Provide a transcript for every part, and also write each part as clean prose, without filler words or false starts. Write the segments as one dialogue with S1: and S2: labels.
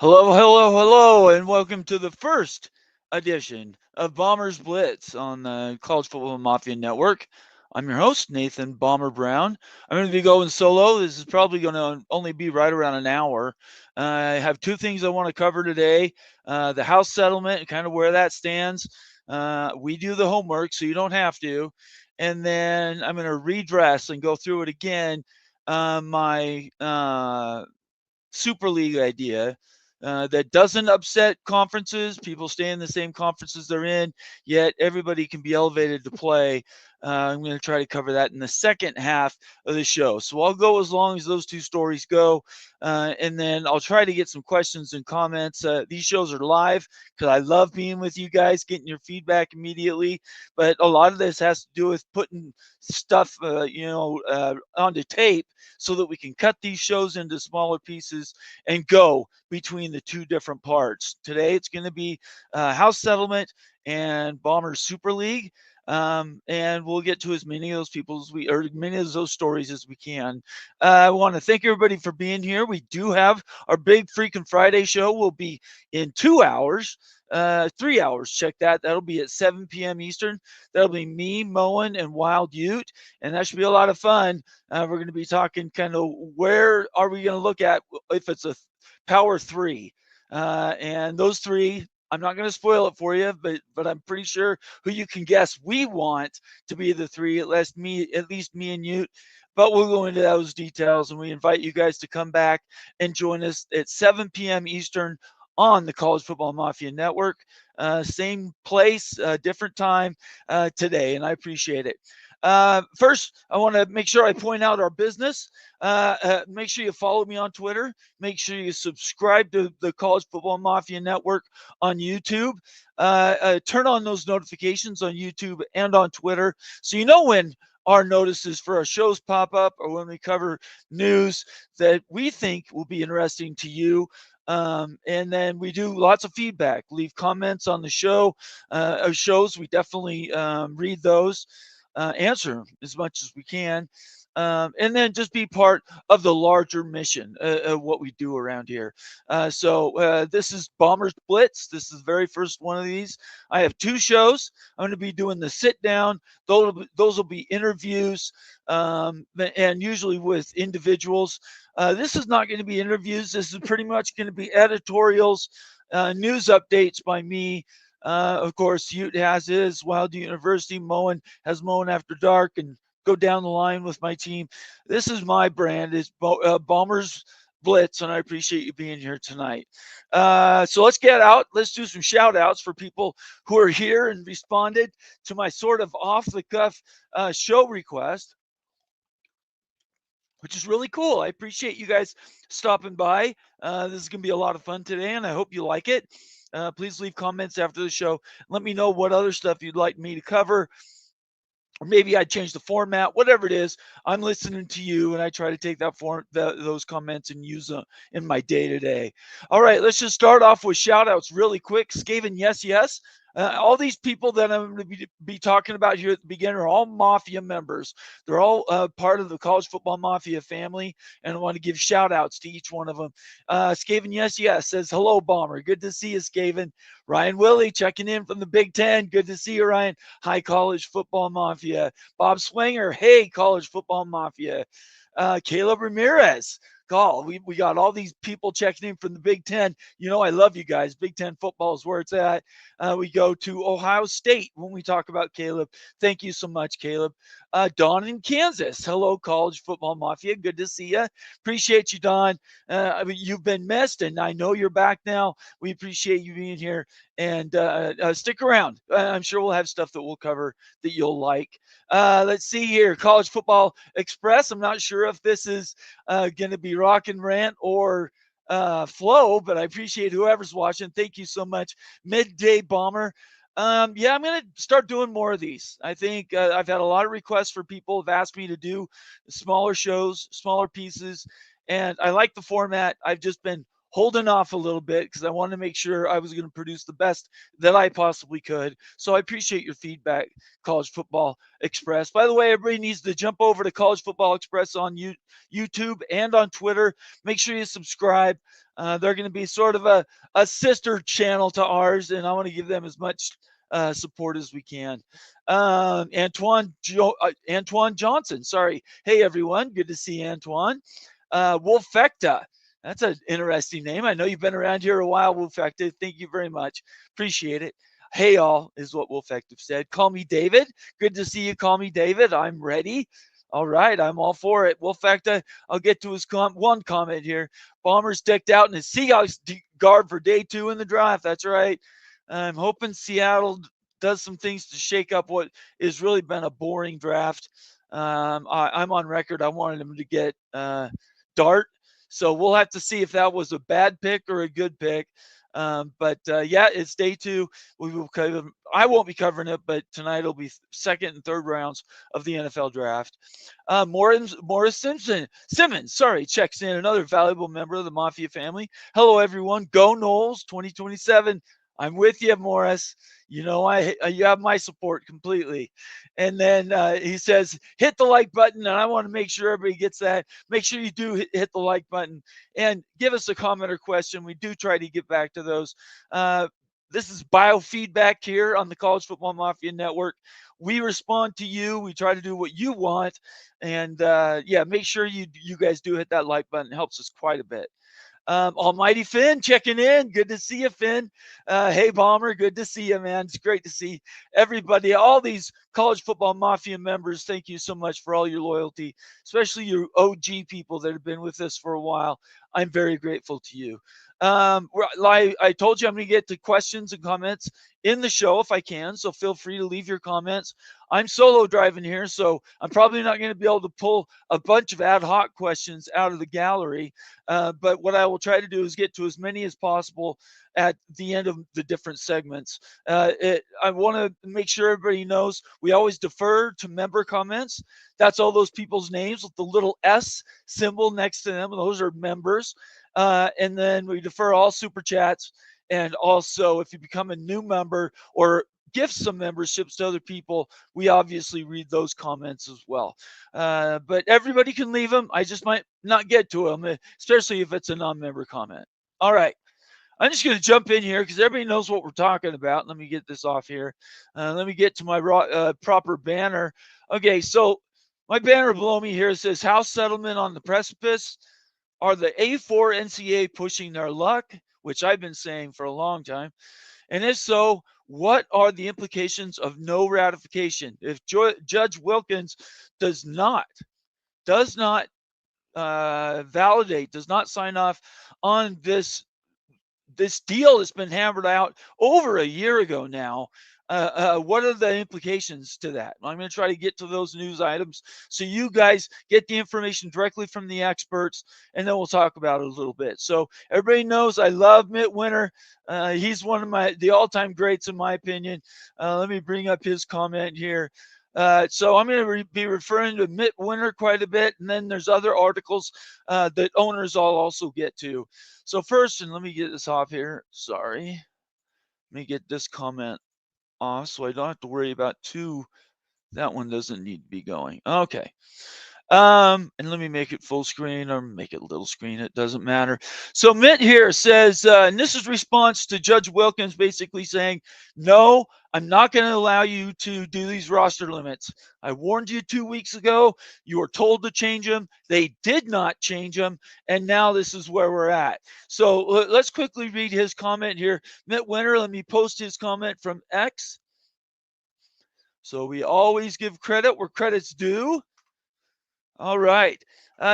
S1: Hello, hello, hello, and welcome to the first edition of Bomb3r's Blitz on the College Football Mafia Network. I'm your host, Nathan Bomber Brown. I'm going to be going solo. This is probably going to only be right around an hour. I have two things I want to cover today, the house settlement and kind of where that stands. We do the homework, so you don't have to. And then I'm going to redress and go through it again. My Super League idea that doesn't upset conferences. People stay in the same conferences they're in, yet everybody can be elevated to play. I'm going to try to cover that in the second half of the show. So I'll go as long as those two stories go, and then I'll try to get some questions and comments. These shows are live because I love being with you guys, getting your feedback immediately. But a lot of this has to do with putting stuff, onto tape so that we can cut these shows into smaller pieces and go between the two different parts. Today it's going to be House Settlement and Bombers Super League. And we'll get to as many of those people as we, or many of those stories as we can. I want to thank everybody for being here. We do have our big freaking Friday show. Will be in 2 hours. 3 hours. Check that. That'll be at 7 p.m. Eastern. That'll be me, Moen, and Wild Ute, and that should be a lot of fun. We're going to be talking kind of where are we going to look at if it's a power three, and those three. I'm not going to spoil it for you, but I'm pretty sure who you can guess we want to be the three. At least me and Ute. But we'll go into those details, and we invite you guys to come back and join us at 7 p.m. Eastern on the College Football Mafia Network. Same place, different time today, and I appreciate it. First, I want to make sure I point out our business. Make sure you follow me on Twitter. Make sure you subscribe to the College Football Mafia Network on YouTube. Turn on those notifications on YouTube and on Twitter so you know when our notices for our shows pop up or when we cover news that we think will be interesting to you. And then we do lots of feedback. Leave comments on the shows. We definitely read those, answer as much as we can. And then just be part of the larger mission of what we do around here. So this is Bombers Blitz. This is the very first one of these. I have two shows. I'm going to be doing the sit down. Those will be interviews, and usually with individuals. This is not going to be interviews. This is pretty much going to be editorials, news updates by me. Of course, Ute has his Wild University. Moen has Moen After Dark, and go down the line with my team. This is my brand. It's Bombers Blitz, and I appreciate you being here tonight. So let's get out. Let's do some shout outs for people who are here and responded to my sort of off the cuff show request, which is really cool. I appreciate you guys stopping by. This is going to be a lot of fun today, and I hope you like it. Please leave comments after the show. Let me know what other stuff you'd like me to cover. Or maybe I change the format, whatever it is. I'm listening to you, and I try to take those comments and use them in my day to day. All right, let's just start off with shout outs really quick. Skaven, yes. All these people that I'm going to be talking about here at the beginning are all Mafia members. They're all part of the College Football Mafia family, and I want to give shout outs to each one of them. Skaven, yes, says, hello, Bomber. Good to see you, Skaven. Ryan Willie checking in from the Big Ten. Good to see you, Ryan. Hi, College Football Mafia. Bob Swinger, hey, College Football Mafia. Caleb Ramirez. We got all these people checking in from the Big Ten. You know, I love you guys. Big Ten football is where it's at. We go to Ohio State when we talk about Caleb. Thank you so much, Caleb. Don in Kansas. Hello, College Football Mafia. Good to see you. Appreciate you, Don. You've been missed, and I know you're back now. We appreciate you being here. And stick around. I'm sure we'll have stuff that we'll cover that you'll like. Let's see here. College Football Express. I'm not sure if this is going to be rock and rant or flow, but I appreciate whoever's watching. Thank you so much. Midday Bomber. I'm going to start doing more of these. I think I've had a lot of requests for people who've asked me to do smaller shows, smaller pieces, and I like the format. I've just been holding off a little bit because I wanted to make sure I was going to produce the best that I possibly could. So I appreciate your feedback, College Football Express. By the way, everybody needs to jump over to College Football Express on YouTube and on Twitter. Make sure you subscribe. They're going to be sort of a sister channel to ours, and I want to give them as much support as we can. Antoine Johnson, sorry. Hey, everyone. Good to see Antoine. Wolfecta. That's an interesting name. I know you've been around here a while, Wolfecta. Thank you very much. Appreciate it. Hey, all is what Wolfecta said. Call me David. Good to see you. Call me David. I'm ready. All right, I'm all for it. Wolfecta, I'll get to his one comment here. Bombers decked out in his Seahawks garb for day 2 in the draft. That's right. I'm hoping Seattle does some things to shake up what has really been a boring draft. I'm on record. I wanted him to get Dart. So we'll have to see if that was a bad pick or a good pick. But yeah, it's day 2. We will cover. I won't be covering it, but tonight it'll be second and third rounds of the NFL draft. Morris Simmons, sorry, checks in, another valuable member of the Mafia family. Hello, everyone. Go Noles 2027. I'm with you, Morris. You know, you have my support completely. And then he says, hit the like button. And I want to make sure everybody gets that. Make sure you do hit the like button and give us a comment or question. We do try to get back to those. This is biofeedback here on the College Football Mafia Network. We respond to you. We try to do what you want. And yeah, make sure you guys do hit that like button. It helps us quite a bit. Almighty Finn checking in. Good to see you, Finn. Hey, Bomber. Good to see you, man. It's great to see everybody, all these College Football Mafia members. Thank you so much for all your loyalty, especially your OG people that have been with us for a while. I'm very grateful to you. I told you I'm going to get to questions and comments in the show if I can, so feel free to leave your comments. I'm solo driving here, so I'm probably not going to be able to pull a bunch of ad hoc questions out of the gallery, but what I will try to do is get to as many as possible at the end of the different segments. I want to make sure everybody knows we always defer to member comments. That's all those people's names with the little S symbol next to them. Those are members. And then we defer all super chats. And also, if you become a new member or gift some memberships to other people, we obviously read those comments as well. But everybody can leave them. I just might not get to them, especially if it's a non-member comment. All right. I'm just going to jump in here because everybody knows what we're talking about. Let me get this off here. Let me get to my proper banner. Okay, so my banner below me here says House Settlement on the Precipice. Are the A4 NCAA pushing their luck, which I've been saying for a long time? And if so, what are the implications of no ratification? If Judge Wilken does not validate, does not sign off on this deal that's been hammered out over a year ago now, what are the implications to that? I'm going to try to get to those news items so you guys get the information directly from the experts, and then we'll talk about it a little bit. So everybody knows I love Mitt Winter. He's one of the all-time greats in my opinion. Let me bring up his comment here. So I'm going to be referring to Mitt Winter quite a bit, and then there's other articles that owners I'll also get to. So first, and let me get this off here. Sorry. Let me get this comment off so I don't have to worry about two. That one doesn't need to be going. Okay. And let me make it full screen or make it little screen. It doesn't matter. So Mitt here says, and this is response to Judge Wilkins basically saying, no, I'm not going to allow you to do these roster limits. I warned you 2 weeks ago. You were told to change them. They did not change them. And now this is where we're at. So let's quickly read his comment here. Mitt Winter, let me post his comment from X. So we always give credit where credit's due. All right.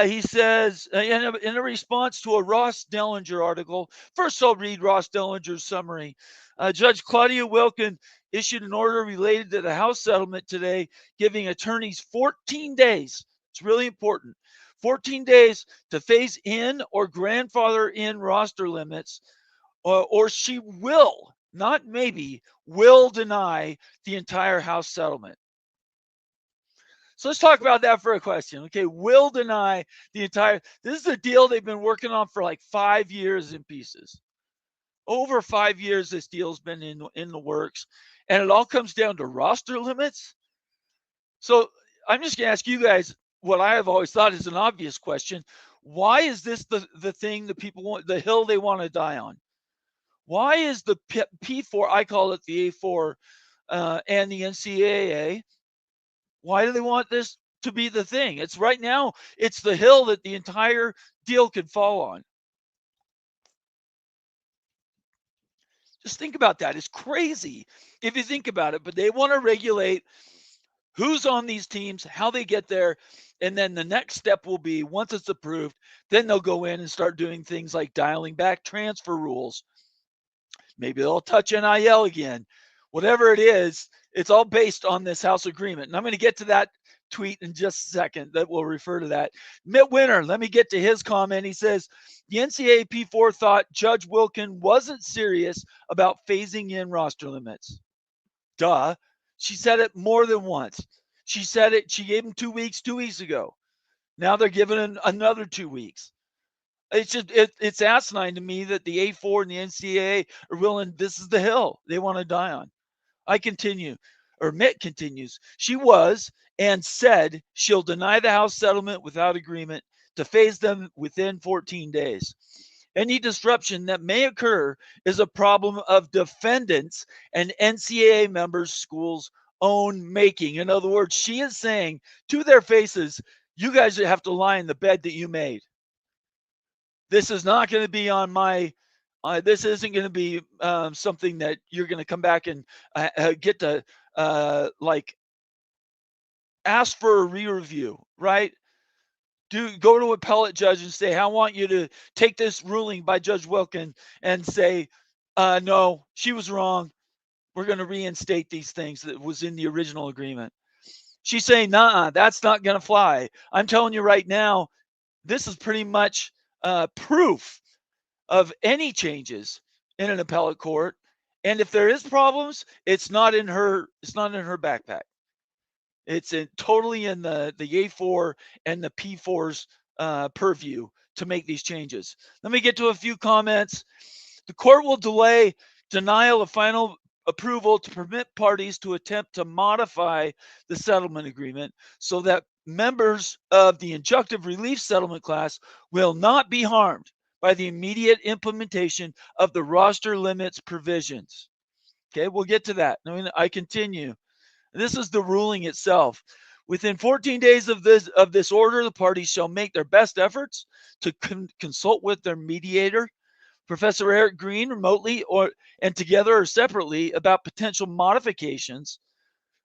S1: He says, in a response to a Ross Dellinger article, first I'll read Ross Dellinger's summary. Judge Claudia Wilken issued an order related to the House settlement today, giving attorneys 14 days. It's really important. 14 days to phase in or grandfather in roster limits, or she will, not maybe, will deny the entire House settlement. So let's talk about that for a question. Okay, will deny the entire. This is a deal they've been working on for like 5 years in pieces. Over 5 years, this deal's been in the works, and it all comes down to roster limits. So I'm just going to ask you guys what I have always thought is an obvious question. Why is this the thing that people want, the hill they want to die on? Why is the P4, I call it the A4, and the NCAA, why do they want this to be the thing? It's right now, it's the hill that the entire deal could fall on. Just think about that. It's crazy if you think about it, but they want to regulate who's on these teams, how they get there, and then the next step will be, once it's approved, then they'll go in and start doing things like dialing back transfer rules. Maybe they'll touch NIL again. Whatever it is, it's all based on this House agreement. And I'm going to get to that tweet in just a second that will refer to that. Mitt Winter, let me get to his comment. He says, the NCAA P4 thought Judge Wilken wasn't serious about phasing in roster limits. Duh. She said it more than once. She said it, she gave him 2 weeks 2 weeks ago. Now they're giving him another 2 weeks. It's just it's asinine to me that the A4 and the NCAA are willing. This is the hill they want to die on. I continue, or Mitt continues. She was and said she'll deny the House settlement without agreement to phase them within 14 days. Any disruption that may occur is a problem of defendants and NCAA members' schools' own making. In other words, she is saying to their faces, you guys have to lie in the bed that you made. This is not going to be on my, this isn't going to be something that you're going to come back and get to like ask for a re-review, right? Go to a appellate judge and say, I want you to take this ruling by Judge Wilken and say, no, she was wrong. We're going to reinstate these things that was in the original agreement. She's saying, nah, that's not going to fly. I'm telling you right now, this is pretty much proof of any changes in an appellate court. And if there is problems, it's not in her backpack. It's totally in the A4 and the P4's purview to make these changes. Let me get to a few comments. The court will delay denial of final approval to permit parties to attempt to modify the settlement agreement so that members of the injunctive relief settlement class will not be harmed by the immediate implementation of the roster limits provisions. Okay, we'll get to that. I continue. This is the ruling itself. Within 14 days of this order, the parties shall make their best efforts to consult with their mediator, Professor Eric Green, remotely and together or separately about potential modifications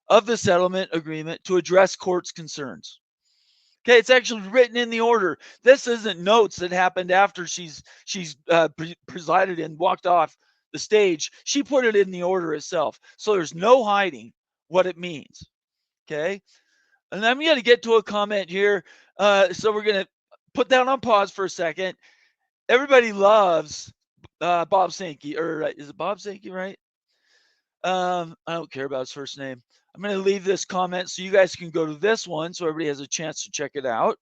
S1: of the settlement agreement to address court's concerns. Okay, it's actually written in the order. This isn't notes that happened after she's presided and walked off the stage. She put it in the order itself. So there's no hiding what it means. Okay, and I'm going to get to a comment here. So we're going to put that on pause for a second. Everybody loves Bob Sankey, or is it Bob Sankey, right? I don't care about his first name. I'm going to leave this comment so you guys can go to this one so everybody has a chance to check it out.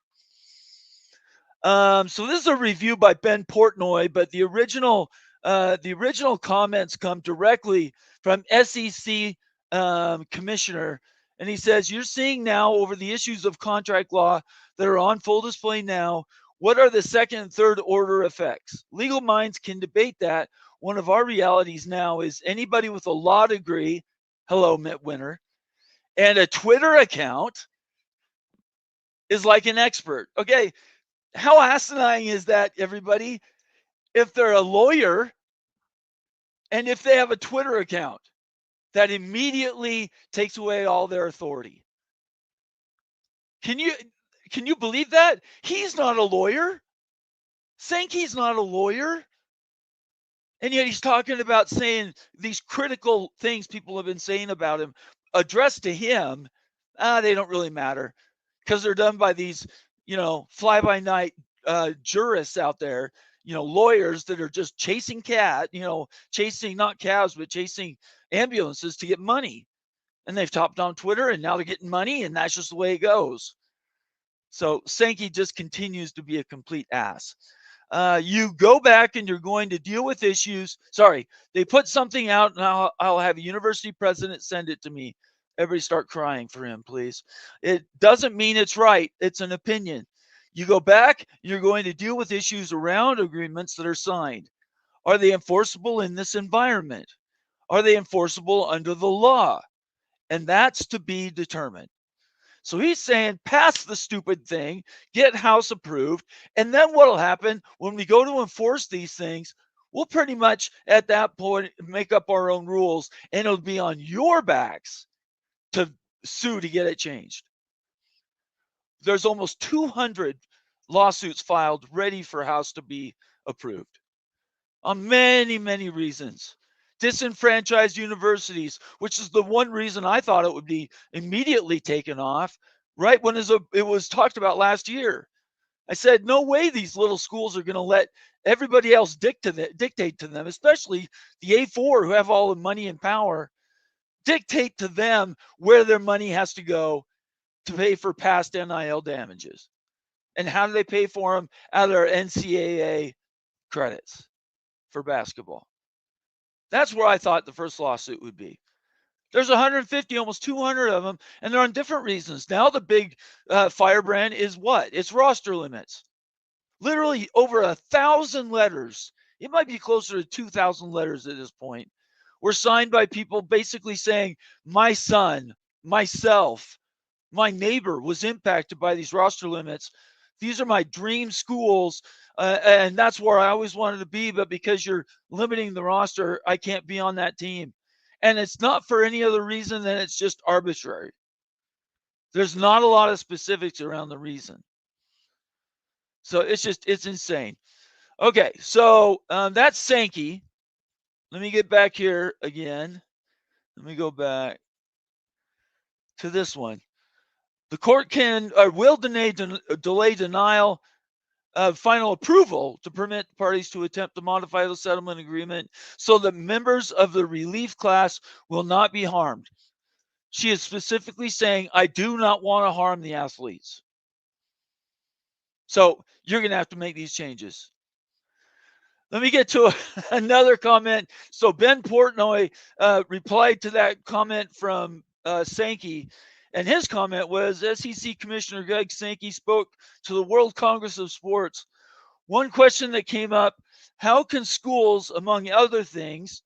S1: So this is a review by Ben Portnoy, but the original comments come directly from SEC commissioner, and he says, you're seeing now over the issues of contract law that are on full display now, what are the second and third order effects? Legal minds can debate that. One of our realities now is anybody with a law degree, hello, Mitt Winter, and a Twitter account is like an expert. Okay, how asinine is that, everybody? If they're a lawyer and if they have a Twitter account, that immediately takes away all their authority. Can you believe that? He's not a lawyer. Sankey's not a lawyer. And yet he's talking about saying these critical things people have been saying about him addressed to him. They don't really matter because they're done by these, fly-by-night jurists out there, lawyers that are just chasing chasing not calves, but chasing ambulances to get money. and they've topped on Twitter, and now they're getting money, and that's just the way it goes. So Sankey just continues to be a complete ass. You go back and you're going to deal with issues. Sorry, they put something out, and I'll have a university president send it to me. Everybody start crying for him, please. It doesn't mean it's right. It's an opinion. You go back, you're going to deal with issues around agreements that are signed. Are they enforceable in this environment? Are they enforceable under the law? And that's to be determined. So he's saying, pass the stupid thing, get House approved, and then what'll happen when we go to enforce these things, we'll pretty much at that point make up our own rules, and it'll be on your backs to sue to get it changed. There's almost 200 lawsuits filed ready for House to be approved on many, many reasons. Disenfranchised universities, which is the one reason I thought it would be immediately taken off, right when it was talked about last year. I said, no way these little schools are going to let everybody else dictate to them, especially the A4 who have all the money and power, dictate to them where their money has to go to pay for past NIL damages. And how do they pay for them? Out of their NCAA credits for basketball. That's where I thought the first lawsuit would be. There's 150, almost 200 of them, and they're on different reasons. Now the big firebrand is what? It's roster limits. Literally over 1,000 letters. It might be closer to 2,000 letters at this point. Were signed by people basically saying, my son, myself, my neighbor was impacted by these roster limits. These are my dream schools, and that's where I always wanted to be, but because you're limiting the roster, I can't be on that team. And it's not for any other reason than it's just arbitrary. There's not a lot of specifics around the reason. So it's insane. Okay, so that's Sankey. Let me get back here again. Let me go back to this one. The court will delay denial of final approval to permit parties to attempt to modify the settlement agreement so that members of the relief class will not be harmed. She is specifically saying, I do not want to harm the athletes. So you're going to have to make these changes. Let me get to another comment. So Ben Portnoy replied to that comment from Sankey. And his comment was, SEC Commissioner Greg Sankey spoke to the World Congress of Sports. One question that came up, how can schools, among other things,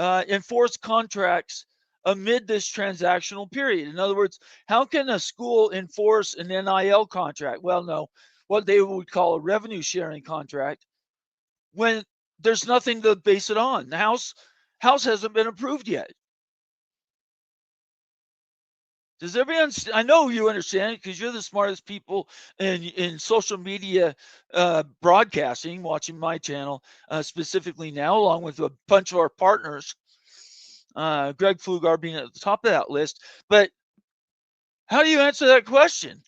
S1: enforce contracts amid this transactional period? In other words, how can a school enforce an NIL contract? Well, no, what they would call a revenue sharing contract when there's nothing to base it on. The House hasn't been approved yet. Does everyone? I know you understand it because you're the smartest people in social media broadcasting, watching my channel specifically now, along with a bunch of our partners. Greg Flugar being at the top of that list. But how do you answer that question?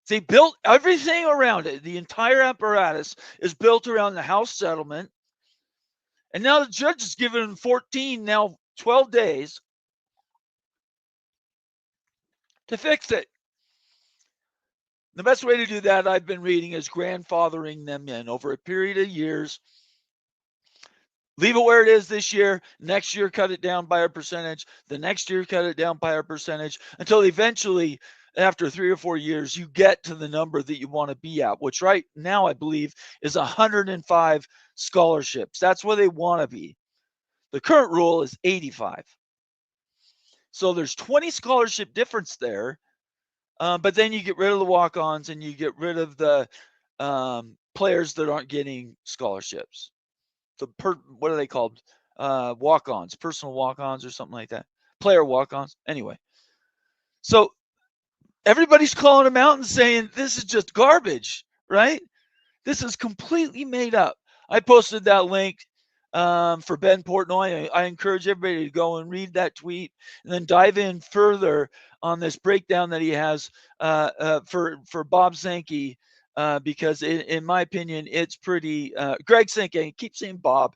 S1: They built everything around it. The entire apparatus is built around the House settlement. And now the judge has given them 12 days to fix it. The best way to do that, I've been reading, is grandfathering them in over a period of years. Leave it where it is this year. Next year, cut it down by a percentage. The next year, cut it down by a percentage until eventually, after 3 or 4 years, you get to the number that you want to be at, which right now I believe is 105 scholarships. That's where they want to be. The current rule is 85. So there's 20 scholarship difference there. But then you get rid of the walk-ons and you get rid of the players that aren't getting scholarships. What are they called? Walk-ons, personal walk-ons or something like that. Player walk-ons. Anyway. So everybody's calling them out and saying this is just garbage, right? This is completely made up. I posted that link for Ben Portnoy. I encourage everybody to go and read that tweet and then dive in further on this breakdown that he has for Bob Sankey, because in my opinion, it's pretty Greg Sankey. I keep saying Bob.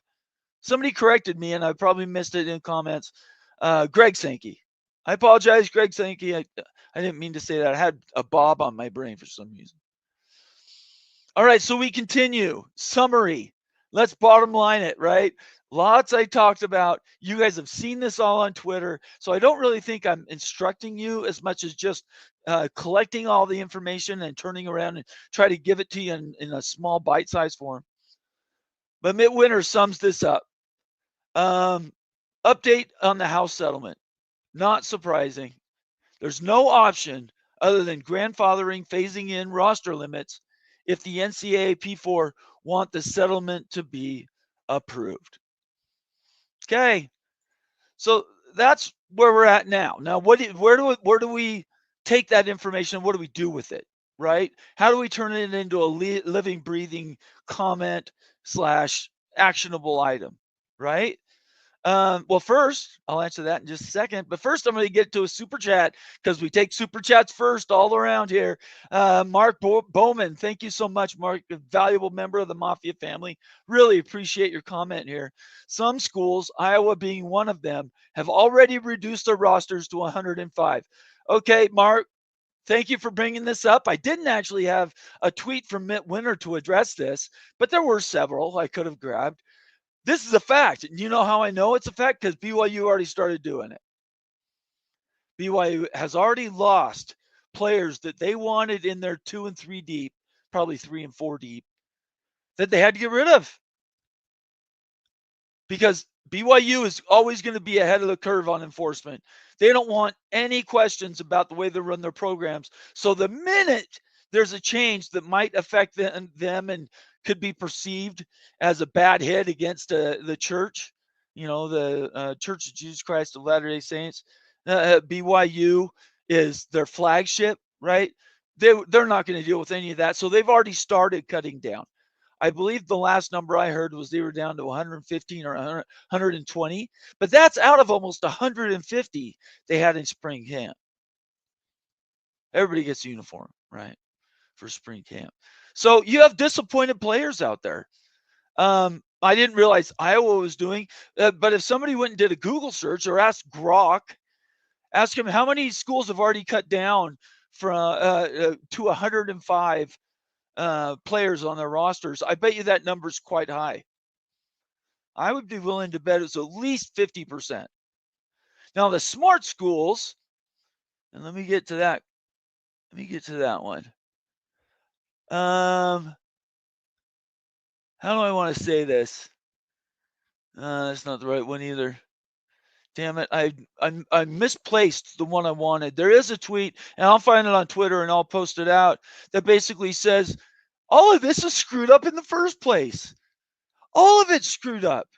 S1: Somebody corrected me and I probably missed it in comments. Greg Sankey. I apologize, Greg Sankey. I didn't mean to say that. I had a bob on my brain for some reason. All right, so we continue. Summary. Let's bottom line it, right? Lots I talked about. You guys have seen this all on Twitter. So I don't really think I'm instructing you as much as just collecting all the information and turning around and try to give it to you in a small bite-sized form. But Mitt Winter sums this up. Update on the House settlement. Not surprising. There's no option other than grandfathering, phasing in roster limits if the NCAA P4 want the settlement to be approved. Okay, so that's where we're at now. Now, where do we take that information? What do we do with it? Right? How do we turn it into a living, breathing comment / actionable item? Right? Well, first, I'll answer that in just a second. But first, I'm going to get to a super chat because we take super chats first all around here. Mark Bowman, thank you so much, Mark, a valuable member of the Mafia family. Really appreciate your comment here. Some schools, Iowa being one of them, have already reduced their rosters to 105. Okay, Mark, thank you for bringing this up. I didn't actually have a tweet from Mitt Winter to address this, but there were several I could have grabbed. This is a fact. And you know how I know it's a fact? Because BYU already started doing it. BYU has already lost players that they wanted in their 2 and 3 deep, probably 3 and 4 deep, that they had to get rid of. Because BYU is always going to be ahead of the curve on enforcement. They don't want any questions about the way they run their programs. So the minute there's a change that might affect them and could be perceived as a bad hit against the church, the Church of Jesus Christ of Latter-day Saints, BYU is their flagship, right? They're not going to deal with any of that. So they've already started cutting down. I believe the last number I heard was they were down to 115 or 120, but that's out of almost 150 they had in spring camp. Everybody gets a uniform, right, for spring camp. So you have disappointed players out there. I didn't realize Iowa was doing, but if somebody went and did a Google search or asked Grok, ask him how many schools have already cut down from to 105 players on their rosters, I bet you that number's quite high. I would be willing to bet it's at least 50%. Now the smart schools, and let me get to that. Let me get to that one. How do I want to say this? That's not the right one either. Damn it! I misplaced the one I wanted. There is a tweet, and I'll find it on Twitter and I'll post it out, that basically says all of this is screwed up in the first place. All of it's screwed up.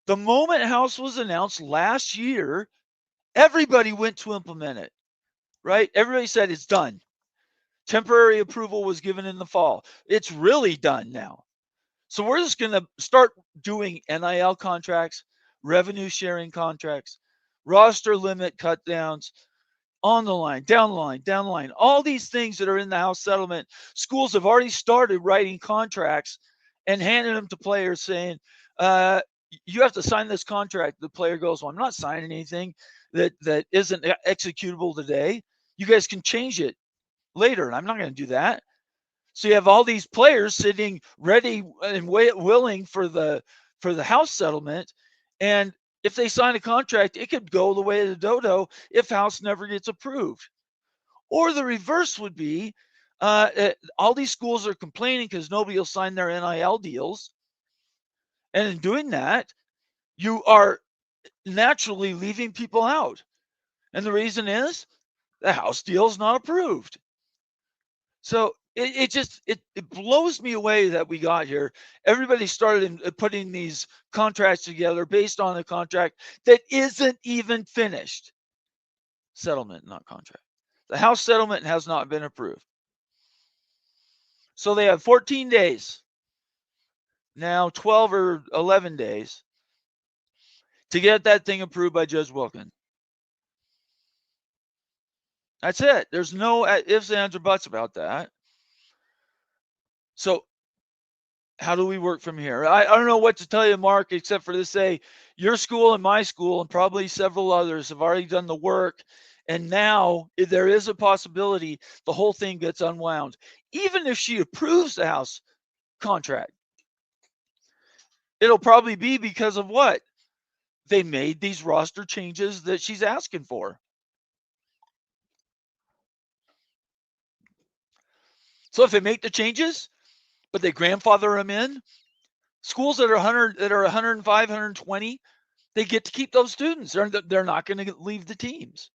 S1: The moment House was announced last year, everybody went to implement it, right? Everybody said it's done. Temporary approval was given in the fall. It's really done now. So we're just going to start doing NIL contracts, revenue sharing contracts, roster limit cut downs, on the line, down the line, down the line. All these things that are in the House settlement, schools have already started writing contracts and handing them to players saying, you have to sign this contract. The player goes, well, I'm not signing anything that isn't executable today. You guys can change it later, and I'm not going to do that. So you have all these players sitting ready and willing for the House settlement, and if they sign a contract, it could go the way of the dodo if House never gets approved. Or the reverse would be all these schools are complaining because nobody will sign their NIL deals. And in doing that, you are naturally leaving people out. And the reason is the House deal is not approved. So it blows me away that we got here. Everybody started putting these contracts together based on a contract that isn't even finished. Settlement, not contract. The House settlement has not been approved. So they have 14 days, now 12 or 11 days, to get that thing approved by Judge Wilken. That's it. There's no ifs, ands, or buts about that. So how do we work from here? I don't know what to tell you, Mark, except for to say your school and my school and probably several others have already done the work. And now there is a possibility the whole thing gets unwound. Even if she approves the House contract, it'll probably be because of what? They made these roster changes that she's asking for. So if they make the changes, but they grandfather them in, schools that are 105, 120, they get to keep those students. They're not going to leave the teams.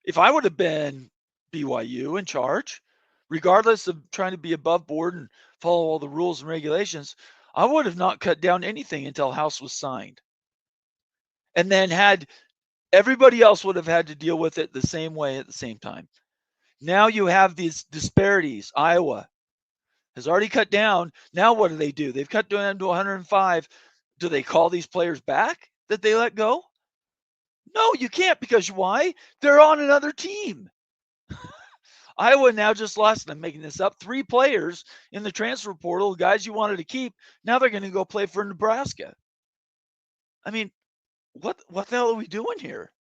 S1: If I would have been BYU in charge, regardless of trying to be above board and follow all the rules and regulations, I would have not cut down anything until House was signed. And then had everybody else would have had to deal with it the same way at the same time. Now you have these disparities. Iowa has already cut down. Now what do? They've cut down to 105. Do they call these players back that they let go? No, you can't, because why? They're on another team. Iowa now just lost, I'm making this up, 3 players in the transfer portal, guys you wanted to keep. Now they're going to go play for Nebraska. I mean, what the hell are we doing here?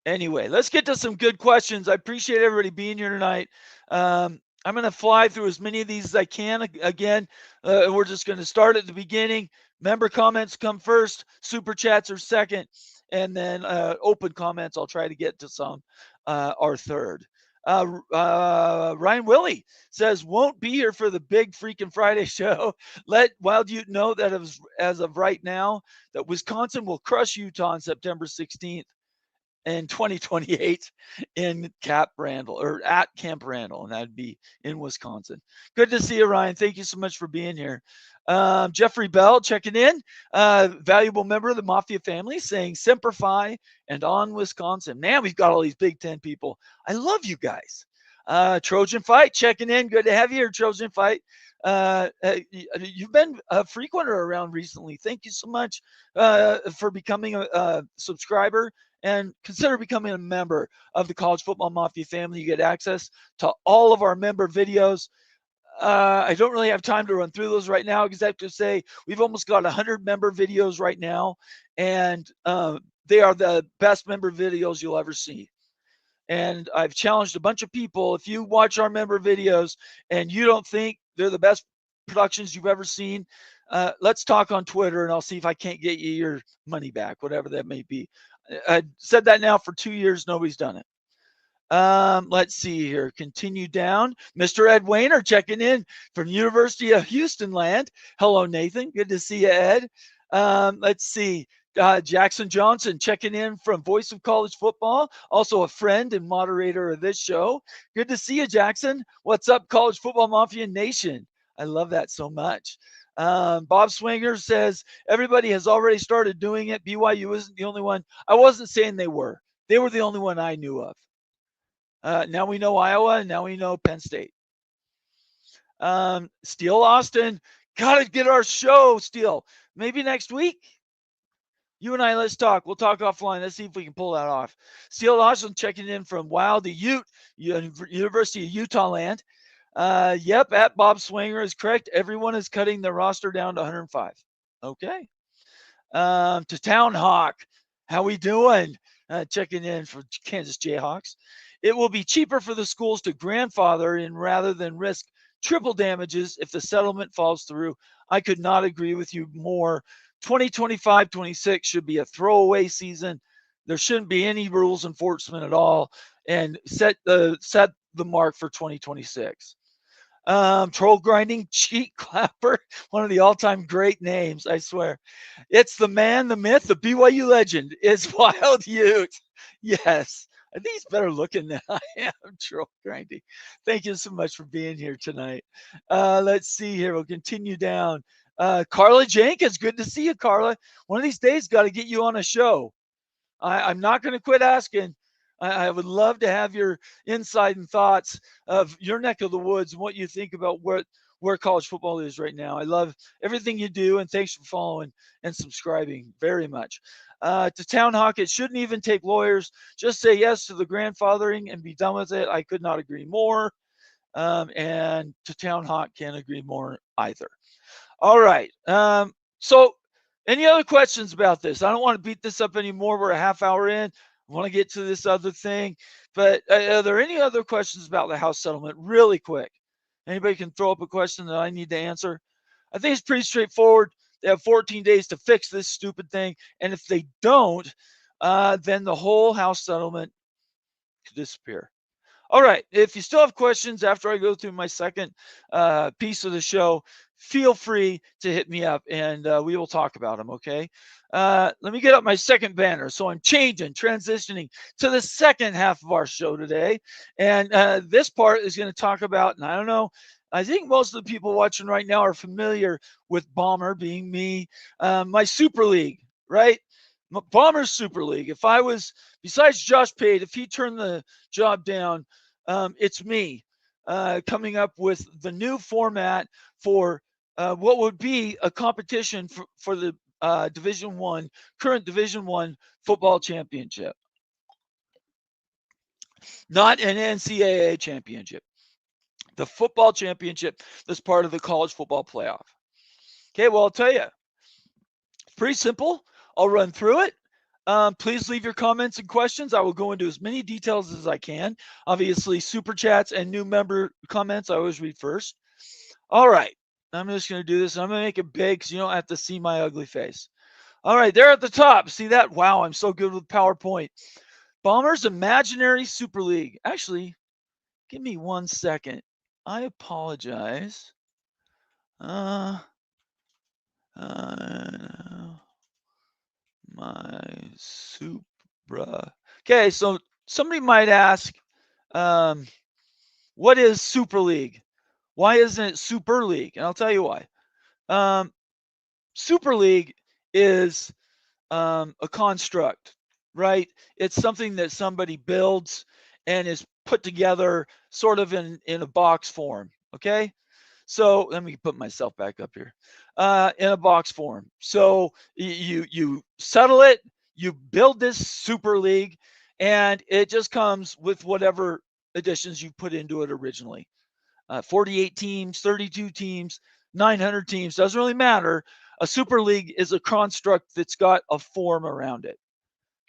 S1: Anyway, let's get to some good questions. I appreciate everybody being here tonight. I'm going to fly through as many of these as I can. Again, we're just going to start at the beginning. Member comments come first. Super chats are second. And then open comments, I'll try to get to some, are third. Ryan Willie says, won't be here for the big freaking Friday show. Let Wild Ute know that as of right now, that Wisconsin will crush Utah on September 16th. In 2028 in Camp Randall, or at Camp Randall, and that'd be in Wisconsin. Good to see you, Ryan. Thank you so much for being here. Jeffrey Bell checking in, valuable member of the Mafia family, saying Semper Fi and on Wisconsin. Man, we've got all these Big Ten people. I love you guys. Trojan Fight checking in. Good to have you here, Trojan Fight. You've been a frequenter around recently. Thank you so much for becoming a subscriber, and consider becoming a member of the College Football Mafia family. You get access to all of our member videos. I don't really have time to run through those right now, because I have to say we've almost got 100 member videos right now, and they are the best member videos you'll ever see. And I've challenged a bunch of people, if you watch our member videos and you don't think they're the best productions you've ever seen, let's talk on Twitter, and I'll see if I can't get you your money back, whatever that may be. I said that now for 2 years. Nobody's done it. Let's see here. Continue down. Mr. Ed Wayner checking in from University of Houston land. Hello, Nathan. Good to see you, Ed. Let's see. Jackson Johnson checking in from Voice of College Football, also a friend and moderator of this show. Good to see you, Jackson. What's up, College Football Mafia Nation? I love that so much. Bob Swinger says everybody has already started doing it. BYU isn't the only one. I wasn't saying they were. They were the only one I knew of. Now we know Iowa, and now we know Penn State. Steele Austin, gotta get our show, Steele. Maybe next week. You and I, let's talk. We'll talk offline. Let's see if we can pull that off. Steele Austin checking in from Wild Ute, University of Utah land. Yep, at Bob Swinger is correct. Everyone is cutting their roster down to 105. Okay. To Town Hawk, how we doing? Checking in for Kansas Jayhawks. It will be cheaper for the schools to grandfather in rather than risk triple damages if the settlement falls through. I could not agree with you more. 2025-26 should be a throwaway season. There shouldn't be any rules enforcement at all, and set the mark for 2026. Troll Grinding Cheat Clapper, one of the all-time great names, I swear. It's the man, the myth, the BYU legend. It's Wild Ute. Yes. I think he's better looking than I am, Troll Grinding. Thank you so much for being here tonight. Let's see here. We'll continue down. Carla Jenkins, good to see you, Carla. One of these days, got to get you on a show. I'm not going to quit asking. I would love to have your insight and thoughts of your neck of the woods and what you think about where college football is right now. I love everything you do, and thanks for following and subscribing very much. To Town Hawk, it shouldn't even take lawyers. Just say yes to the grandfathering and be done with it. I could not agree more. and to Town Hawk, can't agree more either. All right. So any other questions about this? I don't want to beat this up anymore. We're a half hour in. I want to get to this other thing. But are there any other questions about the House settlement really quick? Anybody can throw up a question that I need to answer? I think it's pretty straightforward. They have 14 days to fix this stupid thing. And if they don't, then the whole House settlement could disappear. All right. If you still have questions after I go through my second piece of the show, feel free to hit me up and we will talk about them. Okay. Let me get up my second banner. So I'm transitioning to the second half of our show today. And this part is going to talk about, and I don't know, I think most of the people watching right now are familiar with Bomber, being me, my Super League, right? Bomber's Super League. If I was, besides Josh Pate, if he turned the job down, it's me coming up with the new format for what would be a competition for the current Division I football championship, not an NCAA championship. The football championship that's part of the college football playoff. Okay, well, I'll tell you, it's pretty simple. I'll run through it. Please leave your comments and questions. I will go into as many details as I can. Obviously, super chats and new member comments I always read first. All right. I'm just going to do this. I'm going to make it big because you don't have to see my ugly face. All right. There at the top. See that? Wow. I'm so good with PowerPoint. Bombers Imaginary Super League. Actually, give me 1 second. I apologize. My Supra. Okay, so somebody might ask, what is Super League? Why isn't it Super League? And I'll tell you why. Super League is a construct, right? It's something that somebody builds and is put together sort of in a box form, okay? So let me put myself back up here. In a box form. So you settle it, you build this Super League, and it just comes with whatever additions you put into it originally. 48 teams, 32 teams, 900 teams, doesn't really matter. A Super League is a construct that's got a form around it.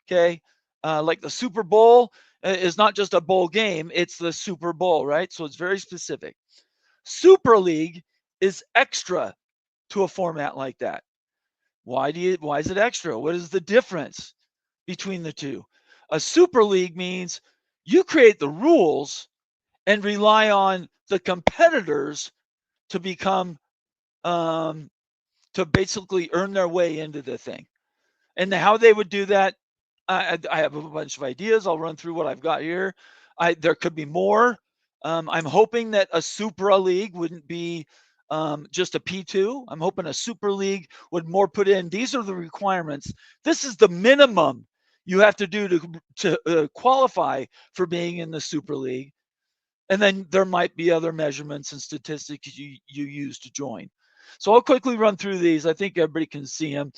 S1: Okay. Like the Super Bowl is not just a bowl game, it's the Super Bowl, right? So it's very specific. Super League is extra to a format like that. Why is it extra? What is the difference between the two? A Super League means you create the rules and rely on the competitors to become to basically earn their way into the thing. And how they would do that, I have a bunch of ideas. I'll run through what I've got here. There could be more. I'm hoping that a Supra League wouldn't be just a P2. I'm hoping a Super League would more put in. These are the requirements. This is the minimum you have to do to qualify for being in the Super League. And then there might be other measurements and statistics you use to join. So I'll quickly run through these. I think everybody can see them.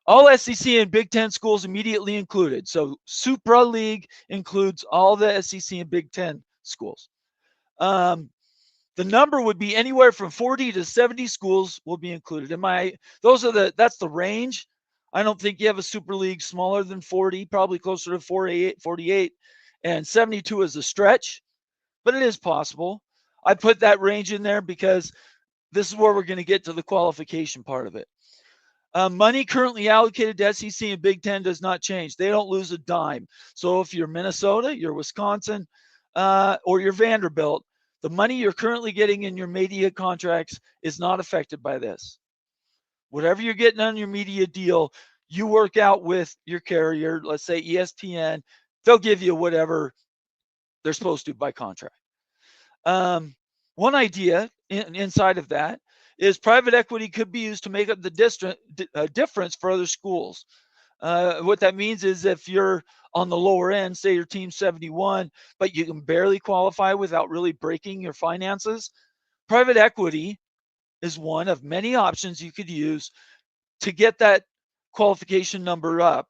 S1: All SEC and Big Ten schools immediately included. So Supra League includes all the SEC and Big Ten schools. The number would be anywhere from 40 to 70 schools will be included. That's the range. I don't think you have a Super League smaller than 40, probably closer to 48, and 72 is a stretch, but it is possible. I put that range in there because this is where we're going to get to the qualification part of it. Money currently allocated to SEC and Big Ten does not change. They don't lose a dime. So if you're Minnesota, you're Wisconsin, or you're Vanderbilt, the money you're currently getting in your media contracts is not affected by this. Whatever you're getting on your media deal, you work out with your carrier, let's say ESPN, they'll give you whatever they're supposed to by contract. One idea inside of that is private equity could be used to make up the difference for other schools. What that means is if you're on the lower end, say your team's 71, but you can barely qualify without really breaking your finances, private equity is one of many options you could use to get that qualification number up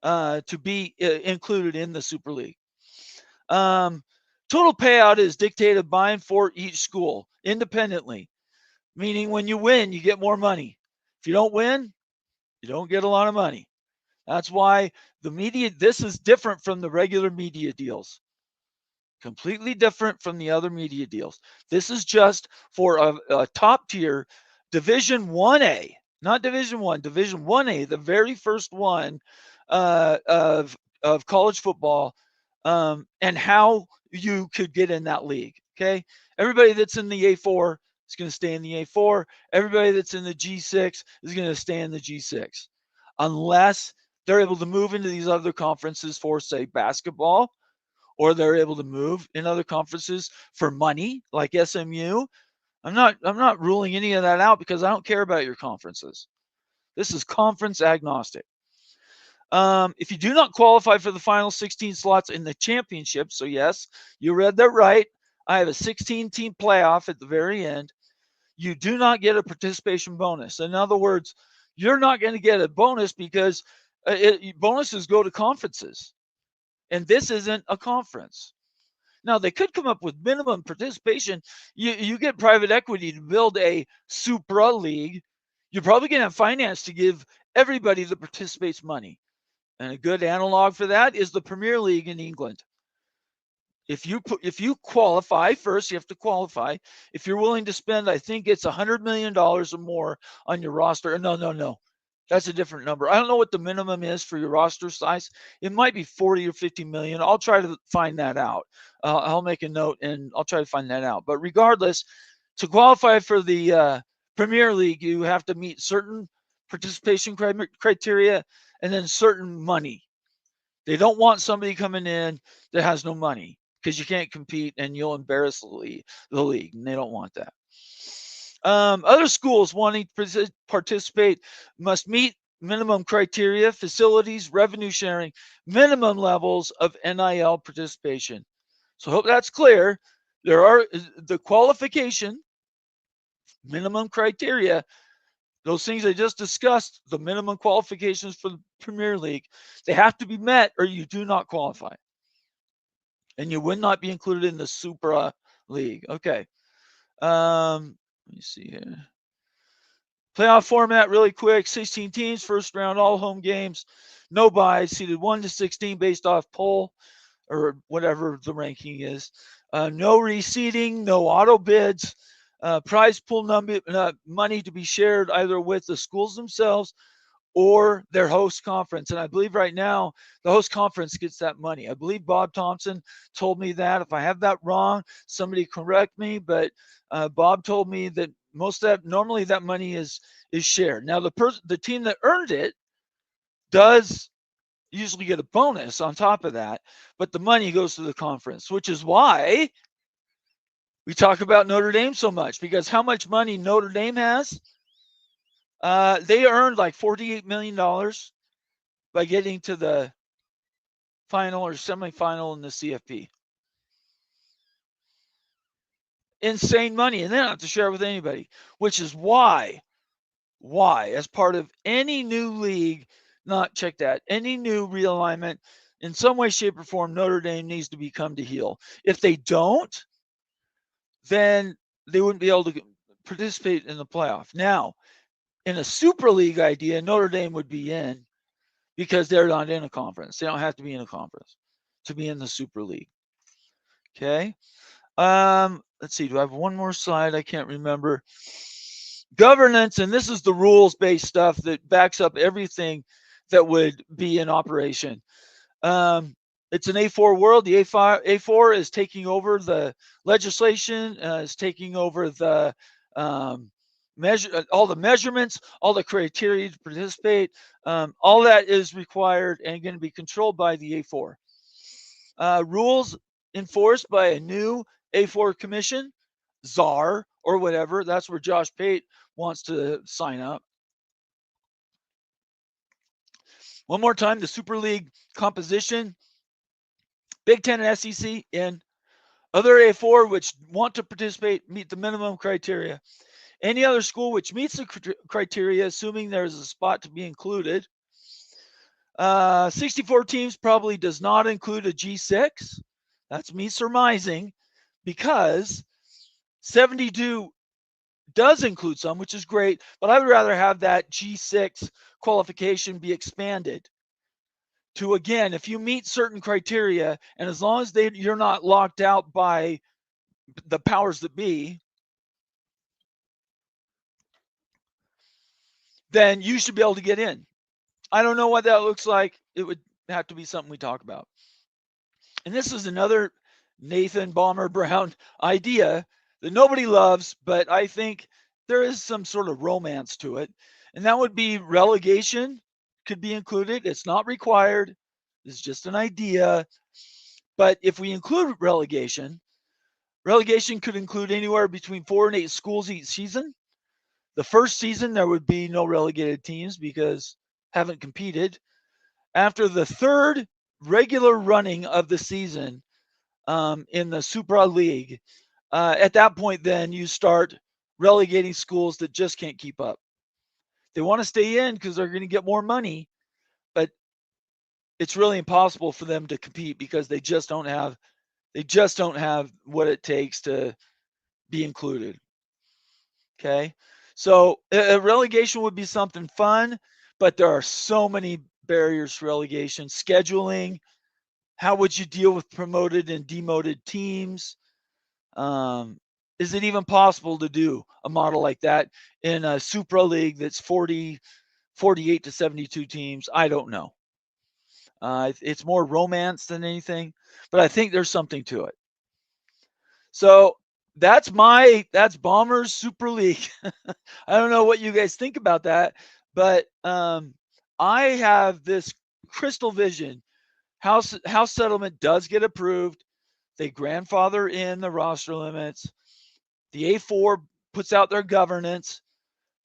S1: to be included in the Super League. Total payout is dictated by and for each school independently, meaning when you win, you get more money. If you don't win, you don't get a lot of money. That's why the media, this is different from the regular media deals. Completely different from the other media deals. This is just for a top tier Division 1A, not Division 1, Division 1A, the very first one of college football, and how you could get in that league. Okay, everybody that's in the A4 is going to stay in the A4. Everybody that's in the G6 is going to stay in the G6, unless they're able to move into these other conferences for, say, basketball, or they're able to move in other conferences for money, like SMU. I'm not ruling any of that out because I don't care about your conferences. This is conference agnostic. If you do not qualify for the final 16 slots in the championship, so yes, you read that right. I have a 16-team playoff at the very end. You do not get a participation bonus. In other words, you're not going to get a bonus because bonuses go to conferences, and this isn't a conference. Now, they could come up with minimum participation. You get private equity to build a Supra league. You're probably going to have finance to give everybody that participates money. And a good analog for that is the Premier League in England. If you qualify first, you have to qualify. If you're willing to spend, I think it's $100 million or more on your roster. No. That's a different number. I don't know what the minimum is for your roster size. It might be 40 or 50 million. I'll try to find that out. I'll make a note and I'll try to find that out. But regardless, to qualify for the Premier League, you have to meet certain participation criteria and then certain money. They don't want somebody coming in that has no money because you can't compete and you'll embarrass the league, and they don't want that. Other schools wanting to participate must meet minimum criteria, facilities, revenue sharing, minimum levels of NIL participation. So I hope that's clear. There are the qualification, minimum criteria, those things I just discussed, the minimum qualifications for the Premier League, they have to be met or you do not qualify. And you would not be included in the Supra League. Okay. Let me see here. Playoff format really quick. 16 teams, first round, all home games. No buys, seeded 1 to 16 based off poll or whatever the ranking is. No reseeding, no auto bids. Prize pool money to be shared either with the schools themselves or their host conference. And I believe right now the host conference gets that money. I believe Bob Thompson told me that. If I have that wrong, somebody correct me. But Bob told me that most of that, normally that money is shared. Now the team that earned it does usually get a bonus on top of that, but the money goes to the conference, which is why we talk about Notre Dame so much, because how much money Notre Dame has, they earned like $48 million by getting to the final or semifinal in the CFP. Insane money, and they don't have to share it with anybody, which is why, as part of any new league, any new realignment, in some way, shape, or form, Notre Dame needs to become to heel. If they don't, then they wouldn't be able to participate in the playoff. Now, in a Super League idea, Notre Dame would be in because they're not in a conference. They don't have to be in a conference to be in the Super League. Okay. Let's see. Do I have one more slide? I can't remember. Governance, and this is the rules-based stuff that backs up everything that would be in operation. It's an A4 world. The A4 is taking over the legislation, is taking over the all the measurements, all the criteria to participate. All that is required and going to be controlled by the A4. Rules enforced by a new A4 commission, czar or whatever. That's where Josh Pate wants to sign up. One more time, the Super League composition. Big Ten and SEC in. Other A4 which want to participate meet the minimum criteria. Any other school which meets the criteria, assuming there's a spot to be included. 64 teams probably does not include a G6. That's me surmising, because 72 does include some, which is great, but I would rather have that G6 qualification be expanded to, again, if you meet certain criteria, and as long as you're not locked out by the powers that be, then you should be able to get in. I don't know what that looks like. It would have to be something we talk about. And this is another Nathan Bomber Brown idea that nobody loves, but I think there is some sort of romance to it. And that would be relegation could be included. It's not required. It's just an idea. But if we include relegation could include anywhere between 4 and 8 schools each season. The first season, there would be no relegated teams because haven't competed. After the third regular running of the season in the Supra League, at that point, then you start relegating schools that just can't keep up. They want to stay in because they're going to get more money, but it's really impossible for them to compete because they just don't have what it takes to be included. Okay, so a relegation would be something fun, but there are so many barriers for relegation. Scheduling, how would you deal with promoted and demoted teams? Is it even possible to do a model like that in a Supra League that's 48 to 72 teams? I don't know. It's more romance than anything, but I think there's something to it. So that's Bombers Super League. I don't know what you guys think about that, but I have this crystal vision. House settlement does get approved. They grandfather in the roster limits. The A4 puts out their governance.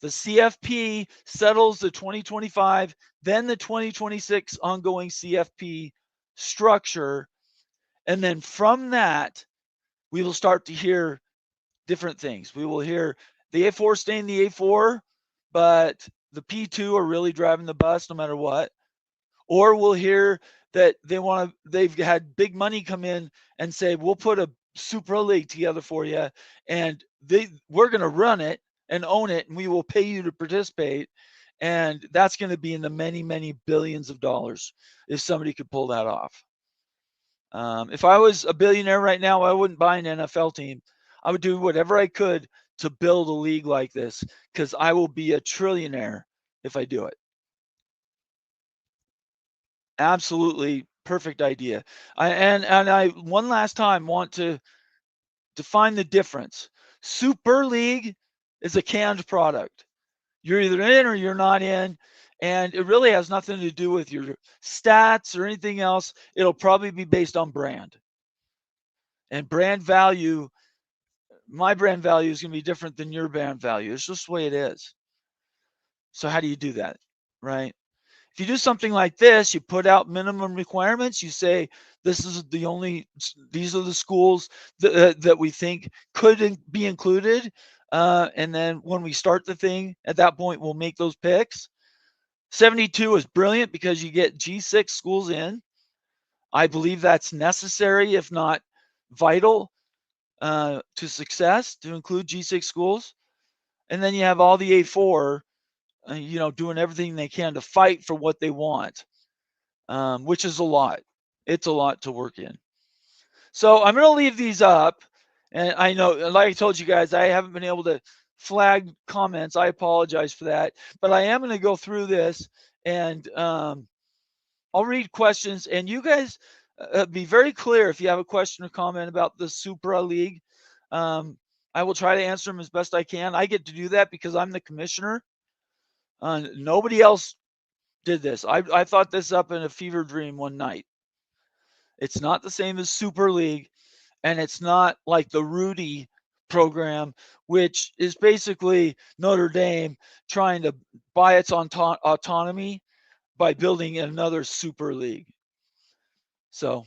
S1: The CFP settles the 2025, then the 2026 ongoing CFP structure. And then from that, we will start to hear different things. We will hear the A4 staying the A4, but the P2 are really driving the bus no matter what. Or we'll hear that they've had big money come in and say, we'll put a Supra League together for you, and we're going to run it and own it, and we will pay you to participate. And that's going to be in the many, many billions of dollars if somebody could pull that off. If I was a billionaire right now, I wouldn't buy an NFL team. I would do whatever I could to build a league like this, because I will be a trillionaire if I do it. Absolutely perfect idea. I one last time want to define the difference. Super League is a canned product. You're either in or you're not in, and it really has nothing to do with your stats or anything else. It'll probably be based on brand. And brand value, my brand value is going to be different than your brand value. It's just the way it is. So how do you do that, right? If you do something like this, you put out minimum requirements. You say, these are the schools that we think could be included. And then when we start the thing, at that point, we'll make those picks. 72 is brilliant because you get G6 schools in. I believe that's necessary, if not vital, to success, to include G6 schools. And then you have all the A4, doing everything they can to fight for what they want, which is a lot. It's a lot to work in. So I'm going to leave these up. And I know, like I told you guys, I haven't been able to flag comments. I apologize for that. But I am going to go through this, and I'll read questions. And you guys be very clear if you have a question or comment about the Supra League. I will try to answer them as best I can. I get to do that because I'm the commissioner. Nobody else did this. I thought this up in a fever dream one night. It's not the same as Super League, and it's not like the Rudy program, which is basically Notre Dame trying to buy its autonomy by building another Super League. So,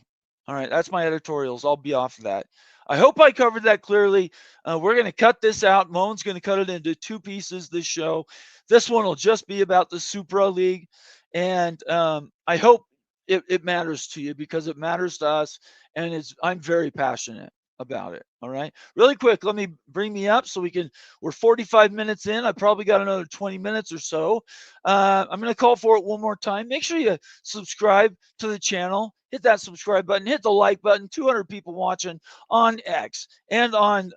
S1: all right, that's my editorials. I'll be off of that. I hope I covered that clearly. We're going to cut this out. Moan's going to cut it into 2 pieces this show. This one will just be about the Supra League. And I hope it matters to you, because it matters to us. and I'm very passionate about it. All right. Really quick, let me bring me up so we're 45 minutes in. I probably got another 20 minutes or so. I'm going to call for it one more time. Make sure you subscribe to the channel. Hit that subscribe button. Hit the like button. 200 people watching on X and on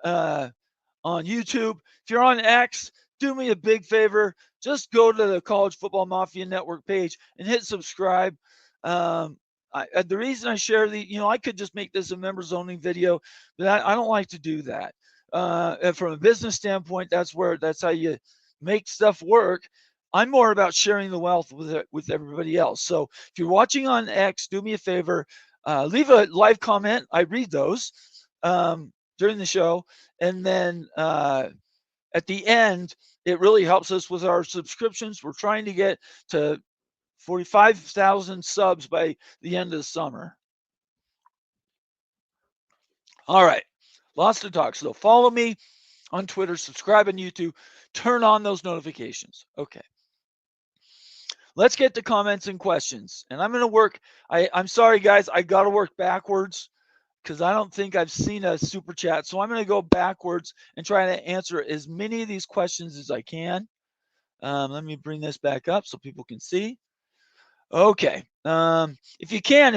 S1: YouTube. If you're on X, do me a big favor. Just go to the College Football Mafia Network page and hit subscribe. The reason I share I could just make this a members only video, but I don't like to do that. From a business standpoint, that's how you make stuff work. I'm more about sharing the wealth with everybody else. So if you're watching on X, do me a favor, leave a live comment. I read those during the show, and then at the end, it really helps us with our subscriptions. We're trying to get to 45,000 subs by the end of the summer. All right. Lots to talk. So follow me on Twitter, subscribe on YouTube, turn on those notifications. Okay. Let's get to comments and questions. And I'm going to work. I'm sorry, guys. I got to work backwards because I don't think I've seen a super chat. So I'm going to go backwards and try to answer as many of these questions as I can. Let me bring this back up so people can see. Okay. If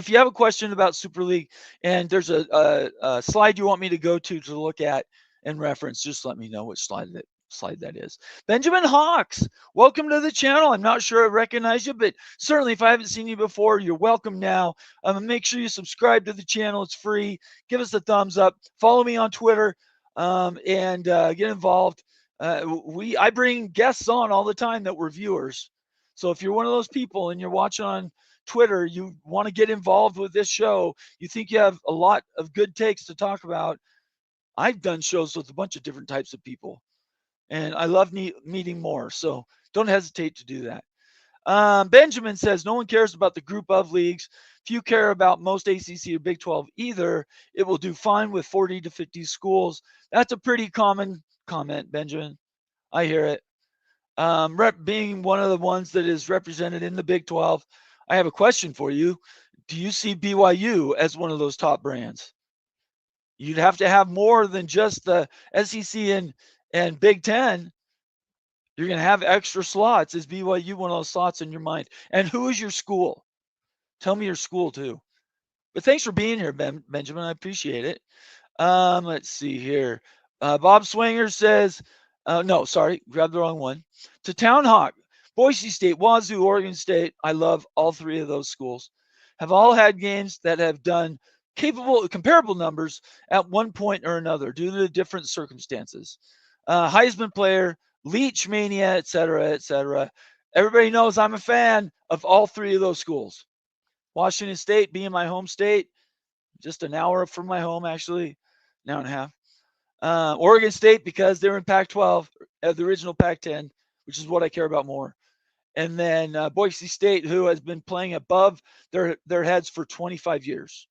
S1: you have a question about Super League and there's a slide you want me to go to look at and reference, just let me know which slide that is. Benjamin Hawks, welcome to the channel. I'm not sure I recognize you, but certainly if I haven't seen you before, you're welcome now. Make sure you subscribe to the channel. It's free. Give us a thumbs up. Follow me on Twitter and get involved. I bring guests on all the time that were viewers. So if you're one of those people and you're watching on Twitter, you want to get involved with this show, you think you have a lot of good takes to talk about, I've done shows with a bunch of different types of people, and I love meeting more. So don't hesitate to do that. Benjamin says, no one cares about the group of leagues. Few care about most ACC or Big 12 either. It will do fine with 40 to 50 schools. That's a pretty common comment, Benjamin. I hear it. Being one of the ones that is represented in the Big 12, I have a question for you. Do you see BYU as one of those top brands? You'd have to have more than just the SEC and Big 10. You're going to have extra slots. Is BYU one of those slots in your mind? And who is your school? Tell me your school too. But thanks for being here, Benjamin. I appreciate it. Let's see here. Bob Swanger says, no, sorry, grabbed the wrong one. To Town Hawk, Boise State, Wazoo, Oregon State. I love all three of those schools. Have all had games that have done comparable numbers at one point or another due to different circumstances. Heisman player, Leach mania, et cetera, et cetera. Everybody knows I'm a fan of all three of those schools. Washington State being my home state, just an hour from my home, actually, an hour and a half. Oregon State because they're in Pac-12, the original Pac-10, which is what I care about more. And then Boise State, who has been playing above their heads for 25 years.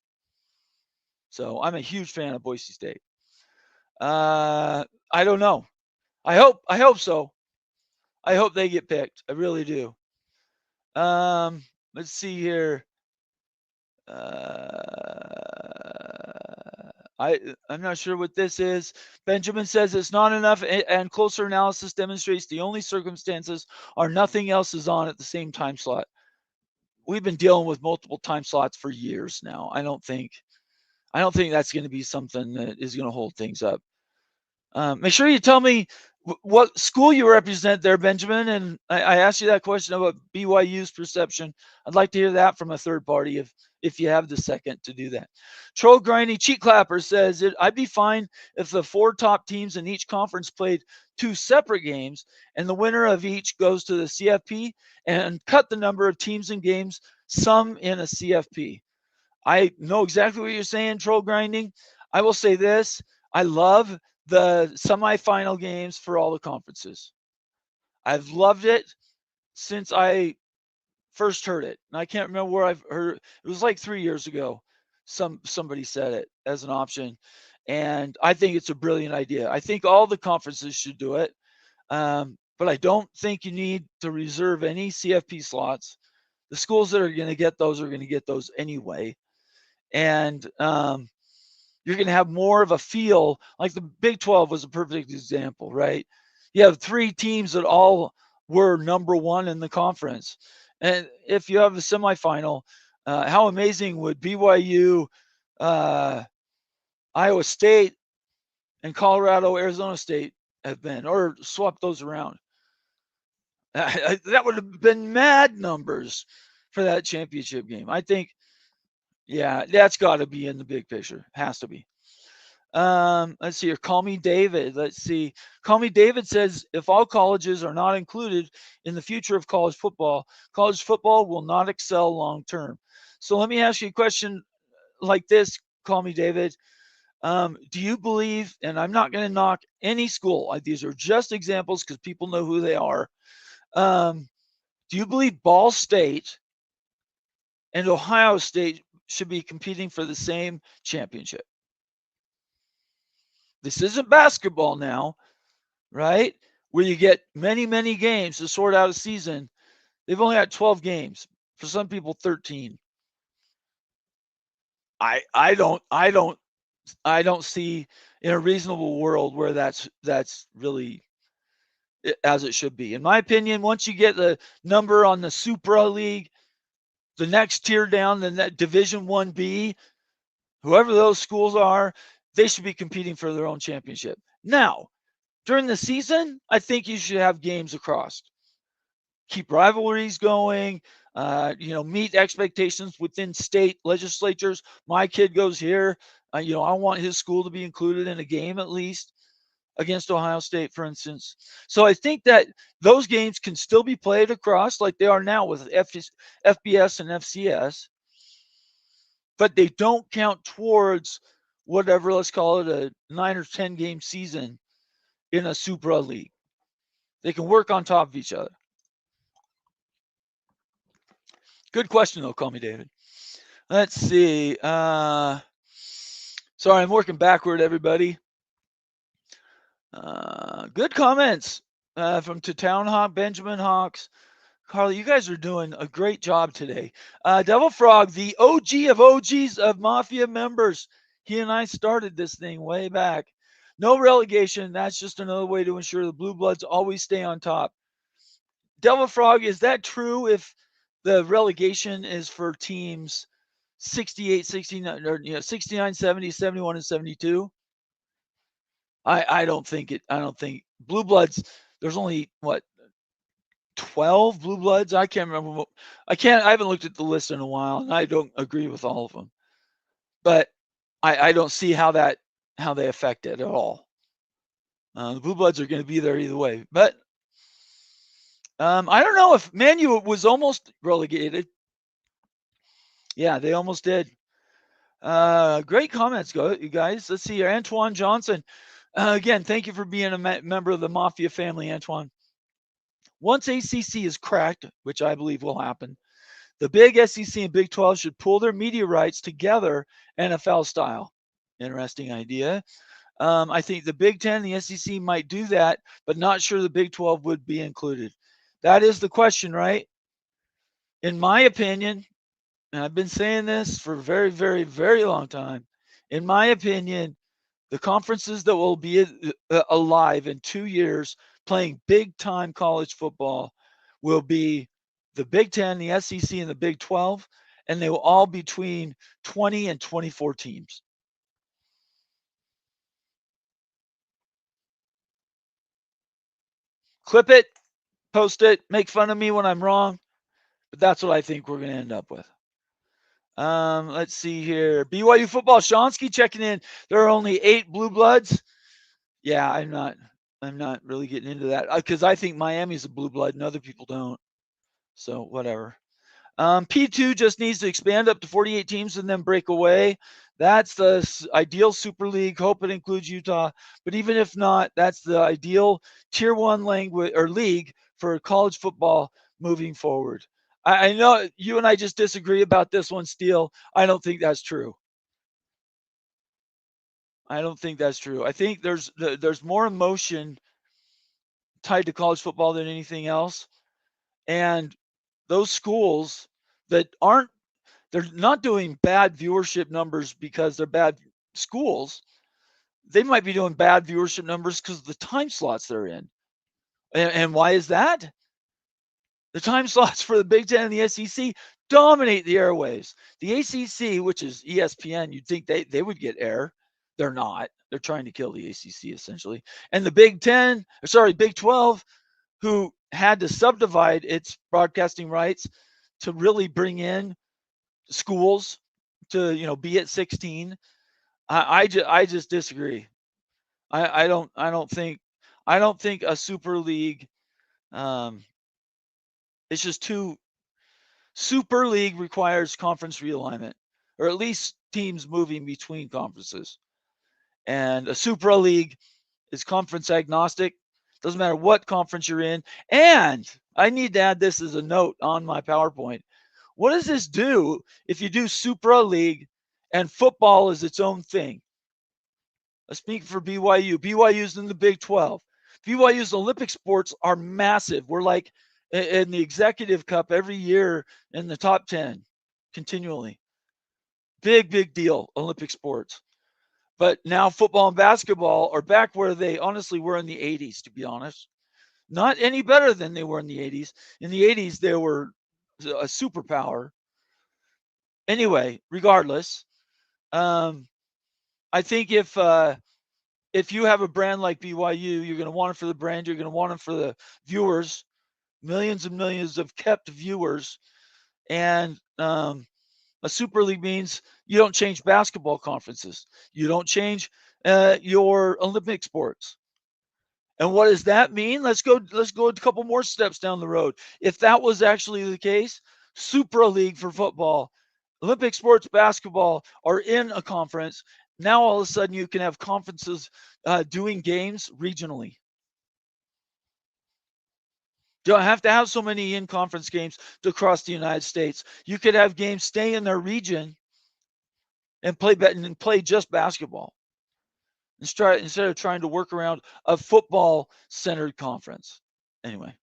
S1: So I'm a huge fan of Boise State. I don't know. I hope so. I hope they get picked. I really do. Let's see here. I'm not sure what this is. Benjamin says it's not enough, and closer analysis demonstrates the only circumstances are nothing else is on at the same time slot. We've been dealing with multiple time slots for years now. I don't think that's going to be something that is going to hold things up. Make sure you tell me what school you represent there, Benjamin. And I asked you that question about BYU's perception. I'd like to hear that from a third party if you have the second to do that. Troll Grinding Cheat Clapper says, I'd be fine if the 4 top teams in each conference played 2 separate games and the winner of each goes to the CFP and cut the number of teams and games, some in a CFP. I know exactly what you're saying, Troll Grinding. I will say this. I love the semifinal games for all the conferences. I've loved it since I first heard it. And I can't remember where I've heard it. It was like 3 years ago. Somebody said it as an option. And I think it's a brilliant idea. I think all the conferences should do it. But I don't think you need to reserve any CFP slots. The schools that are going to get those are going to get those anyway. And you're going to have more of a feel. Like the Big 12 was a perfect example, right? You have 3 teams that all were number 1 in the conference. And if you have a semifinal, how amazing would BYU, Iowa State, and Colorado, Arizona State have been, or swap those around? That would have been mad numbers for that championship game. I think, yeah, that's got to be in the big picture. Has to be. Let's see here. Call me David. Let's see. Call me David says if all colleges are not included in the future of college football will not excel long term. So let me ask you a question like this. Call me David. Do you believe, and I'm not going to knock any school, these are just examples because people know who they are. Do you believe Ball State and Ohio State should be competing for the same championship? This isn't basketball now, right? Where you get many, many games to sort out a season. They've only got 12 games. For some people, 13. I don't see in a reasonable world where that's really as it should be. In my opinion, once you get the number on the Supra League, the next tier down, then that Division 1B, whoever those schools are, they should be competing for their own championship. Now, during the season, I think you should have games across. Keep rivalries going, meet expectations within state legislatures. My kid goes here. I want his school to be included in a game at least against Ohio State, for instance. So I think that those games can still be played across like they are now with FBS and FCS, but they don't count towards whatever, let's call it a 9 or 10 game season in a Supra League. They can work on top of each other. Good question, though. Call me David. Let's see. Sorry, I'm working backward, everybody. Good comments from Town Hawk, Benjamin Hawks. Carly, you guys are doing a great job today. Devil Frog, the OG of OGs of Mafia members. He and I started this thing way back. No relegation. That's just another way to ensure the Blue Bloods always stay on top. Devil Frog, is that true if the relegation is for teams 68, 69, or 69, 70, 71, and 72? I don't think Blue Bloods, there's only 12 Blue Bloods? I can't remember. I haven't looked at the list in a while, and I don't agree with all of them. But I don't see how they affect it at all. The Blue Bloods are going to be there either way. But I don't know if Manu was almost relegated. Yeah, they almost did. Great comments, you guys. Let's see here. Antoine Johnson. Again, thank you for being a member of the Mafia family, Antoine. Once ACC is cracked, which I believe will happen, the big SEC and Big 12 should pool their media rights together NFL style. Interesting idea. I think the Big 10 and the SEC might do that, but not sure the Big 12 would be included. That is the question, right? In my opinion, and I've been saying this for a very, very, very long time, in my opinion, the conferences that will be alive in 2 years playing big-time college football will be the Big 10, the SEC, and the Big 12, and they will all be between 20 and 24 teams. Clip it, post it, make fun of me when I'm wrong, but that's what I think we're going to end up with. Let's see here. BYU football, Shonsky checking in. There are only 8 Blue Bloods. Yeah, I'm not really getting into that because I think Miami's a blue blood and other people don't. So whatever. P2 just needs to expand up to 48 teams and then break away. That's the ideal Super League. Hope it includes Utah. But even if not, that's the ideal Tier 1 language or league for college football moving forward. I know you and I just disagree about this one, Steele. I don't think that's true. I don't think that's true. I think there's more emotion tied to college football than anything else. And those schools that aren't they're not doing bad viewership numbers because they're bad schools. They might be doing bad viewership numbers because of the time slots they're in. And why is that? The time slots for the Big Ten and the SEC dominate the airwaves. The ACC, which is ESPN, you'd think they would get air. They're not. They're trying to kill the ACC essentially. And the Big 12, who had to subdivide its broadcasting rights to really bring in schools to be at 16. I just disagree. I don't think a super league. It's just too. Super league requires conference realignment, or at least teams moving between conferences. And a Supra league is conference agnostic. Doesn't matter what conference you're in. And I need to add this as a note on my PowerPoint. What does this do if you do Supra league and football is its own thing? I speak for BYU. BYU's in the Big 12. BYU's Olympic sports are massive. We're like in the Executive Cup every year in the top 10 continually. Big deal, Olympic sports. But now football and basketball are back where they honestly were in the 80s, to be honest. Not any better than they were in the 80s. In the 80s, they were a superpower. Anyway, regardless, I think if you have a brand like BYU, you're going to want it for the brand. You're going to want it for the viewers, millions and millions of kept viewers. And a Super League means you don't change basketball conferences. You don't change your Olympic sports. And what does that mean? Let's go a couple more steps down the road. If that was actually the case, Supra League for football, Olympic sports basketball are in a conference. Now all of a sudden you can have conferences doing games regionally. You don't have to have so many in-conference games across the United States. You could have games stay in their region and play just basketball instead of trying to work around a football-centered conference. Anyway,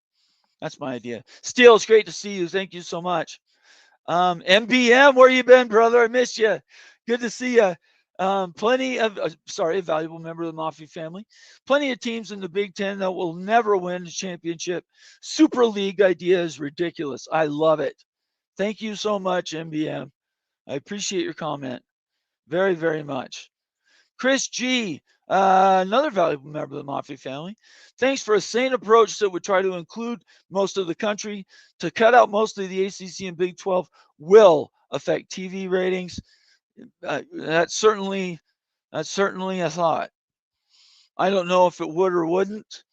S1: that's my idea. Steele, it's great to see you. Thank you so much. MBM, where you been, brother? I missed you. Good to see you. A valuable member of the Mafia family. Plenty of teams in the Big Ten that will never win a championship. Super League idea is ridiculous. I love it. Thank you so much, MBM. I appreciate your comment very, very much. Chris G, another valuable member of the Mafia family. Thanks for a sane approach that would try to include most of the country. To cut out mostly the ACC and Big 12 will affect TV ratings. That's certainly a thought. I don't know if it would or wouldn't,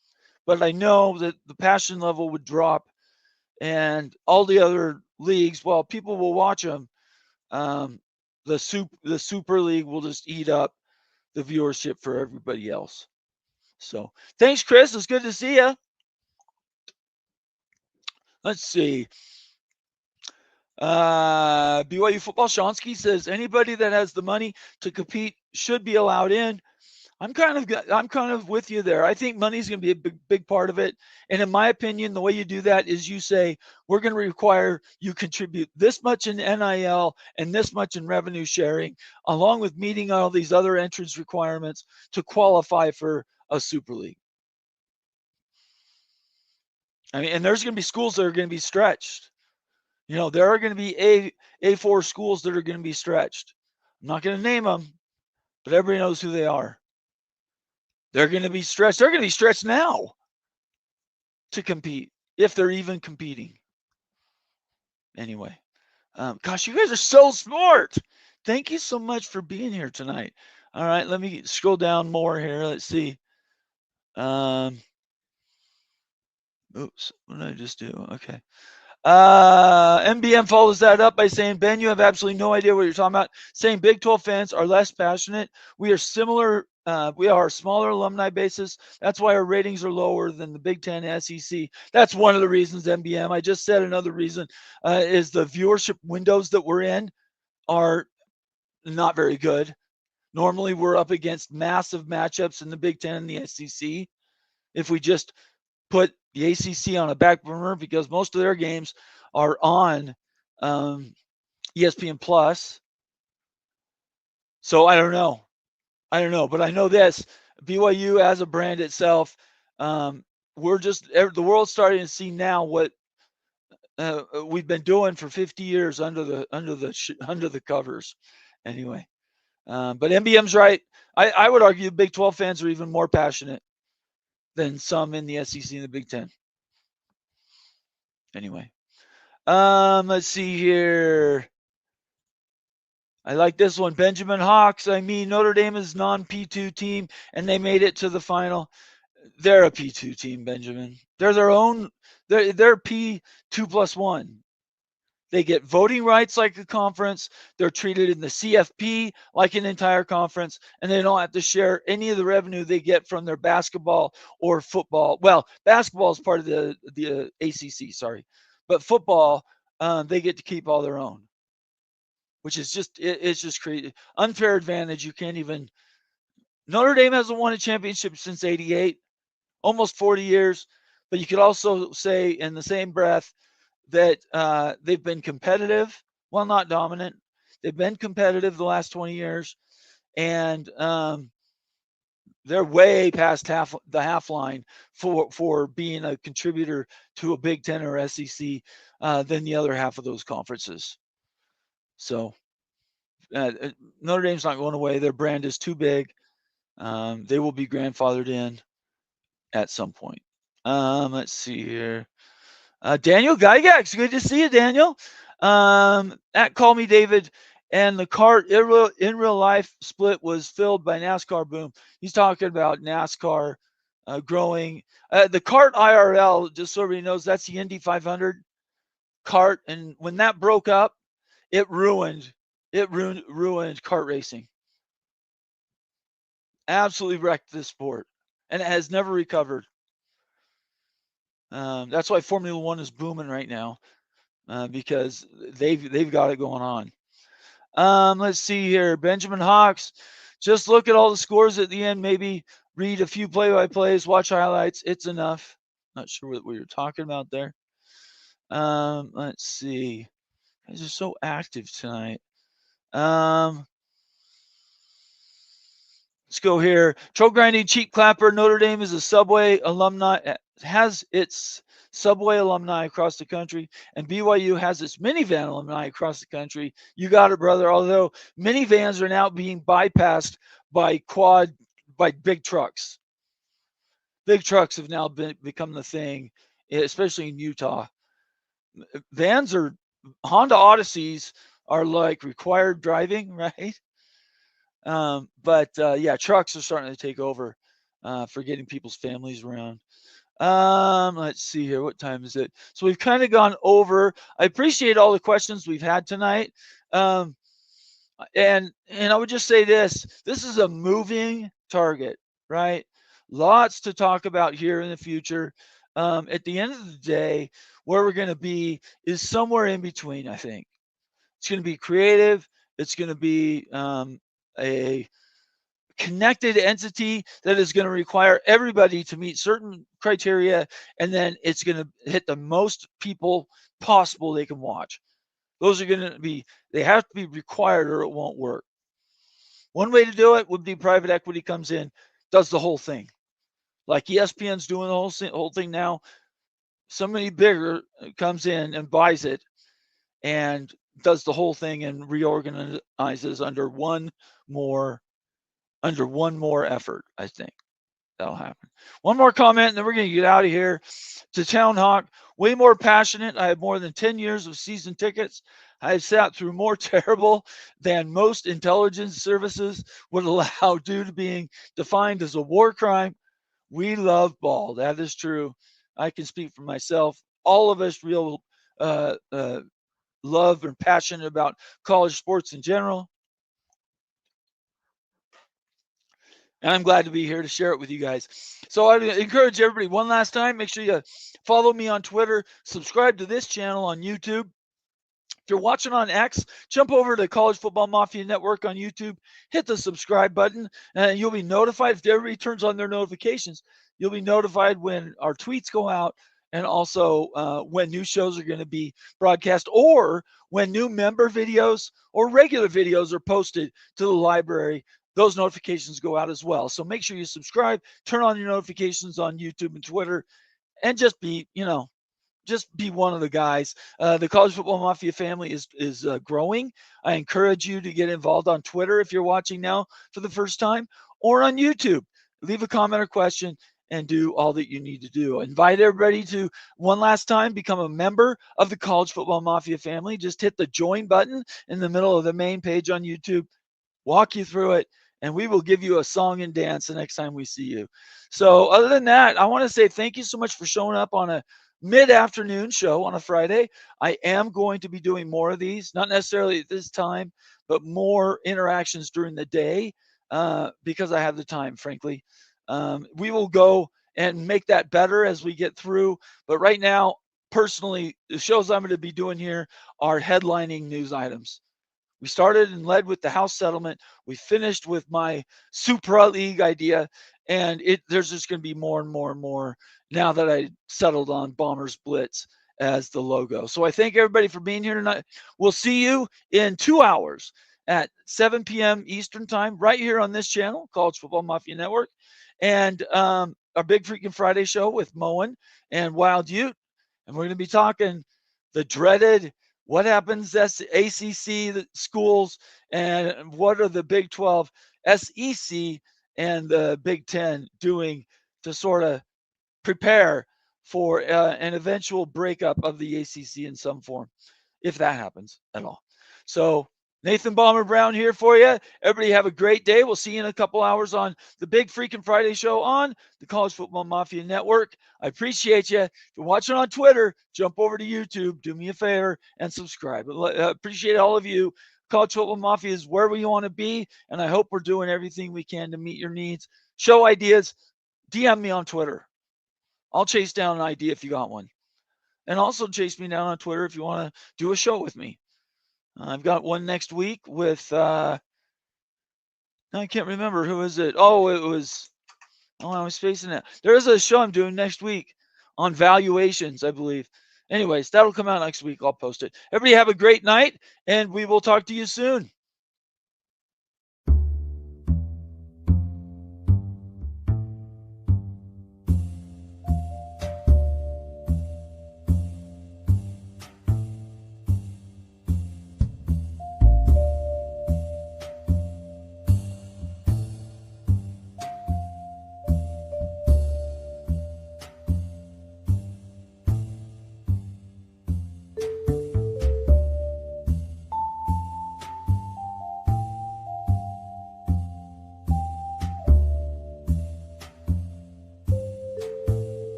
S1: but I know that the passion level would drop, and all the other leagues, while people will watch them, the Super League will just eat up the viewership for everybody else. So thanks, Chris. It's good to see you. Let's see. BYU football, Shonsky says anybody that has the money to compete should be allowed in. I'm kind of with you there. I think money's going to be a big part of it. And in my opinion, the way you do that is you say, we're going to require you contribute this much in NIL and this much in revenue sharing, along with meeting all these other entrance requirements to qualify for a Super League. I mean, and there's going to be schools that are going to be stretched. There are going to be A4 schools that are going to be stretched. I'm not going to name them, but everybody knows who they are. They're going to be stretched. They're going to be stretched now to compete, if they're even competing. Anyway, gosh, you guys are so smart. Thank you so much for being here tonight. All right, let me scroll down more here. Let's see. Oops, what did I just do? Okay. MBM follows that up by saying, Ben, you have absolutely no idea what you're talking about. Saying Big 12 fans are less passionate. We are similar. We are a smaller alumni basis. That's why our ratings are lower than the Big 10 SEC. That's one of the reasons, MBM. I just said another reason is the viewership windows that we're in are not very good. Normally, we're up against massive matchups in the Big 10 and the SEC. If we just put the ACC on a back burner because most of their games are on ESPN Plus. So I don't know, but I know this: BYU as a brand itself. We're just the world's starting to see now what we've been doing for 50 years under the covers. Anyway, but MBM's right. I would argue Big 12 fans are even more passionate than some in the SEC and the Big 10. Anyway, let's see here. I like this one. Benjamin Hawks. I mean, Notre Dame is non-P2 team, and they made it to the final. They're a P2 team, Benjamin. They're their own. They're P2+1. They get voting rights like a conference. They're treated in the CFP like an entire conference, and they don't have to share any of the revenue they get from their basketball or football. Well, basketball is part of the ACC, sorry, but football, they get to keep all their own, which is it's just crazy. Unfair advantage. You can't even. Notre Dame hasn't won a championship since '88, almost 40 years. But you could also say in the same breath that they've been competitive, well, not dominant. They've been competitive the last 20 years, and they're way past the half line for being a contributor to a Big Ten or SEC than the other half of those conferences. So Notre Dame's not going away. Their brand is too big. They will be grandfathered in at some point. Let's see here. Daniel Gygax, good to see you, Daniel. At Call Me David, and the cart in real life split was filled by NASCAR boom. He's talking about NASCAR growing. The cart IRL, just so everybody knows, that's the Indy 500 cart, and when that broke up, it ruined kart racing. Absolutely wrecked this sport, and it has never recovered. That's why Formula One is booming right now, because they've got it going on. Let's see here. Benjamin Hawks. Just look at all the scores at the end. Maybe read a few play-by-plays, watch highlights. It's enough. Not sure what we were talking about there. Let's see. You guys are so active tonight. Let's go here. Troll grinding cheek clapper. Notre Dame is a Subway alumni, has its Subway alumni across the country, and BYU has its minivan alumni across the country. You got it, brother. Although minivans are now being bypassed by big trucks. Big trucks have now become the thing, especially in Utah. Vans are, Honda Odysseys are like required driving, right? But yeah, trucks are starting to take over for getting people's families around. Let's see here. What time is it? So we've kind of gone over. I appreciate all the questions we've had tonight. And I would just say this is a moving target, right? Lots to talk about here in the future. At the end of the day, where we're going to be is somewhere in between, I think. It's going to be creative. It's going to be a connected entity that is going to require everybody to meet certain criteria, and then it's going to hit the most people possible they can watch. Those are going to be, they have to be required or it won't work. One way to do it would be private equity comes in, does the whole thing. Like ESPN's doing the whole thing now. Somebody bigger comes in and buys it and does the whole thing and reorganizes under one more effort. I think that'll happen. One more comment, and then we're going to get out of here. To Town Hawk, way more passionate. I have more than 10 years of season tickets. I have sat through more terrible than most intelligence services would allow due to being defined as a war crime. We love ball. That is true. I can speak for myself. All of us real love and passionate about college sports in general. And I'm glad to be here to share it with you guys. So I encourage everybody one last time, make sure you follow me on Twitter, subscribe to this channel on YouTube. If you're watching on X, jump over to College Football Mafia Network on YouTube, hit the subscribe button, and you'll be notified. If everybody turns on their notifications, you'll be notified when our tweets go out and also when new shows are going to be broadcast, or when new member videos or regular videos are posted to the library. Those notifications go out as well. So make sure you subscribe, turn on your notifications on YouTube and Twitter, and just be, just be one of the guys. The College Football Mafia family is growing. I encourage you to get involved on Twitter if you're watching now for the first time, or on YouTube. Leave a comment or question and do all that you need to do. Invite everybody to, one last time, become a member of the College Football Mafia family. Just hit the join button in the middle of the main page on YouTube. Walk you through it, and we will give you a song and dance the next time we see you. So other than that, I want to say thank you so much for showing up on a mid-afternoon show on a Friday. I am going to be doing more of these, not necessarily at this time, but more interactions during the day because I have the time, frankly. We will go and make that better as we get through. But right now, personally, the shows I'm going to be doing here are headlining news items. We started and led with the House settlement. We finished with my Supra League idea, and there's just going to be more and more and more now that I settled on Bomb3r's Blitz as the logo. So I thank everybody for being here tonight. We'll see you in 2 hours at 7 p.m. Eastern time, right here on this channel, College Football Mafia Network, and our Big Freaking Friday show with Moen and Wild Ute, and we're going to be talking the dreaded what happens ACC schools, and what are the Big 12, SEC, and the Big 10 doing to sort of prepare for an eventual breakup of the ACC in some form, if that happens at all. So Nathan Bomber Brown here for you. Everybody have a great day. We'll see you in a couple hours on the Big Freaking Friday show on the College Football Mafia Network. I appreciate you. If you're watching on Twitter, jump over to YouTube, do me a favor, and subscribe. Appreciate all of you. College Football Mafia is where we want to be, and I hope we're doing everything we can to meet your needs. Show ideas, DM me on Twitter. I'll chase down an idea if you got one. And also chase me down on Twitter if you want to do a show with me. I've got one next week with, I can't remember. Who is it? Oh, it was, I was spacing that. There is a show I'm doing next week on valuations, I believe. Anyways, that'll come out next week. I'll post it. Everybody have a great night, and we will talk to you soon.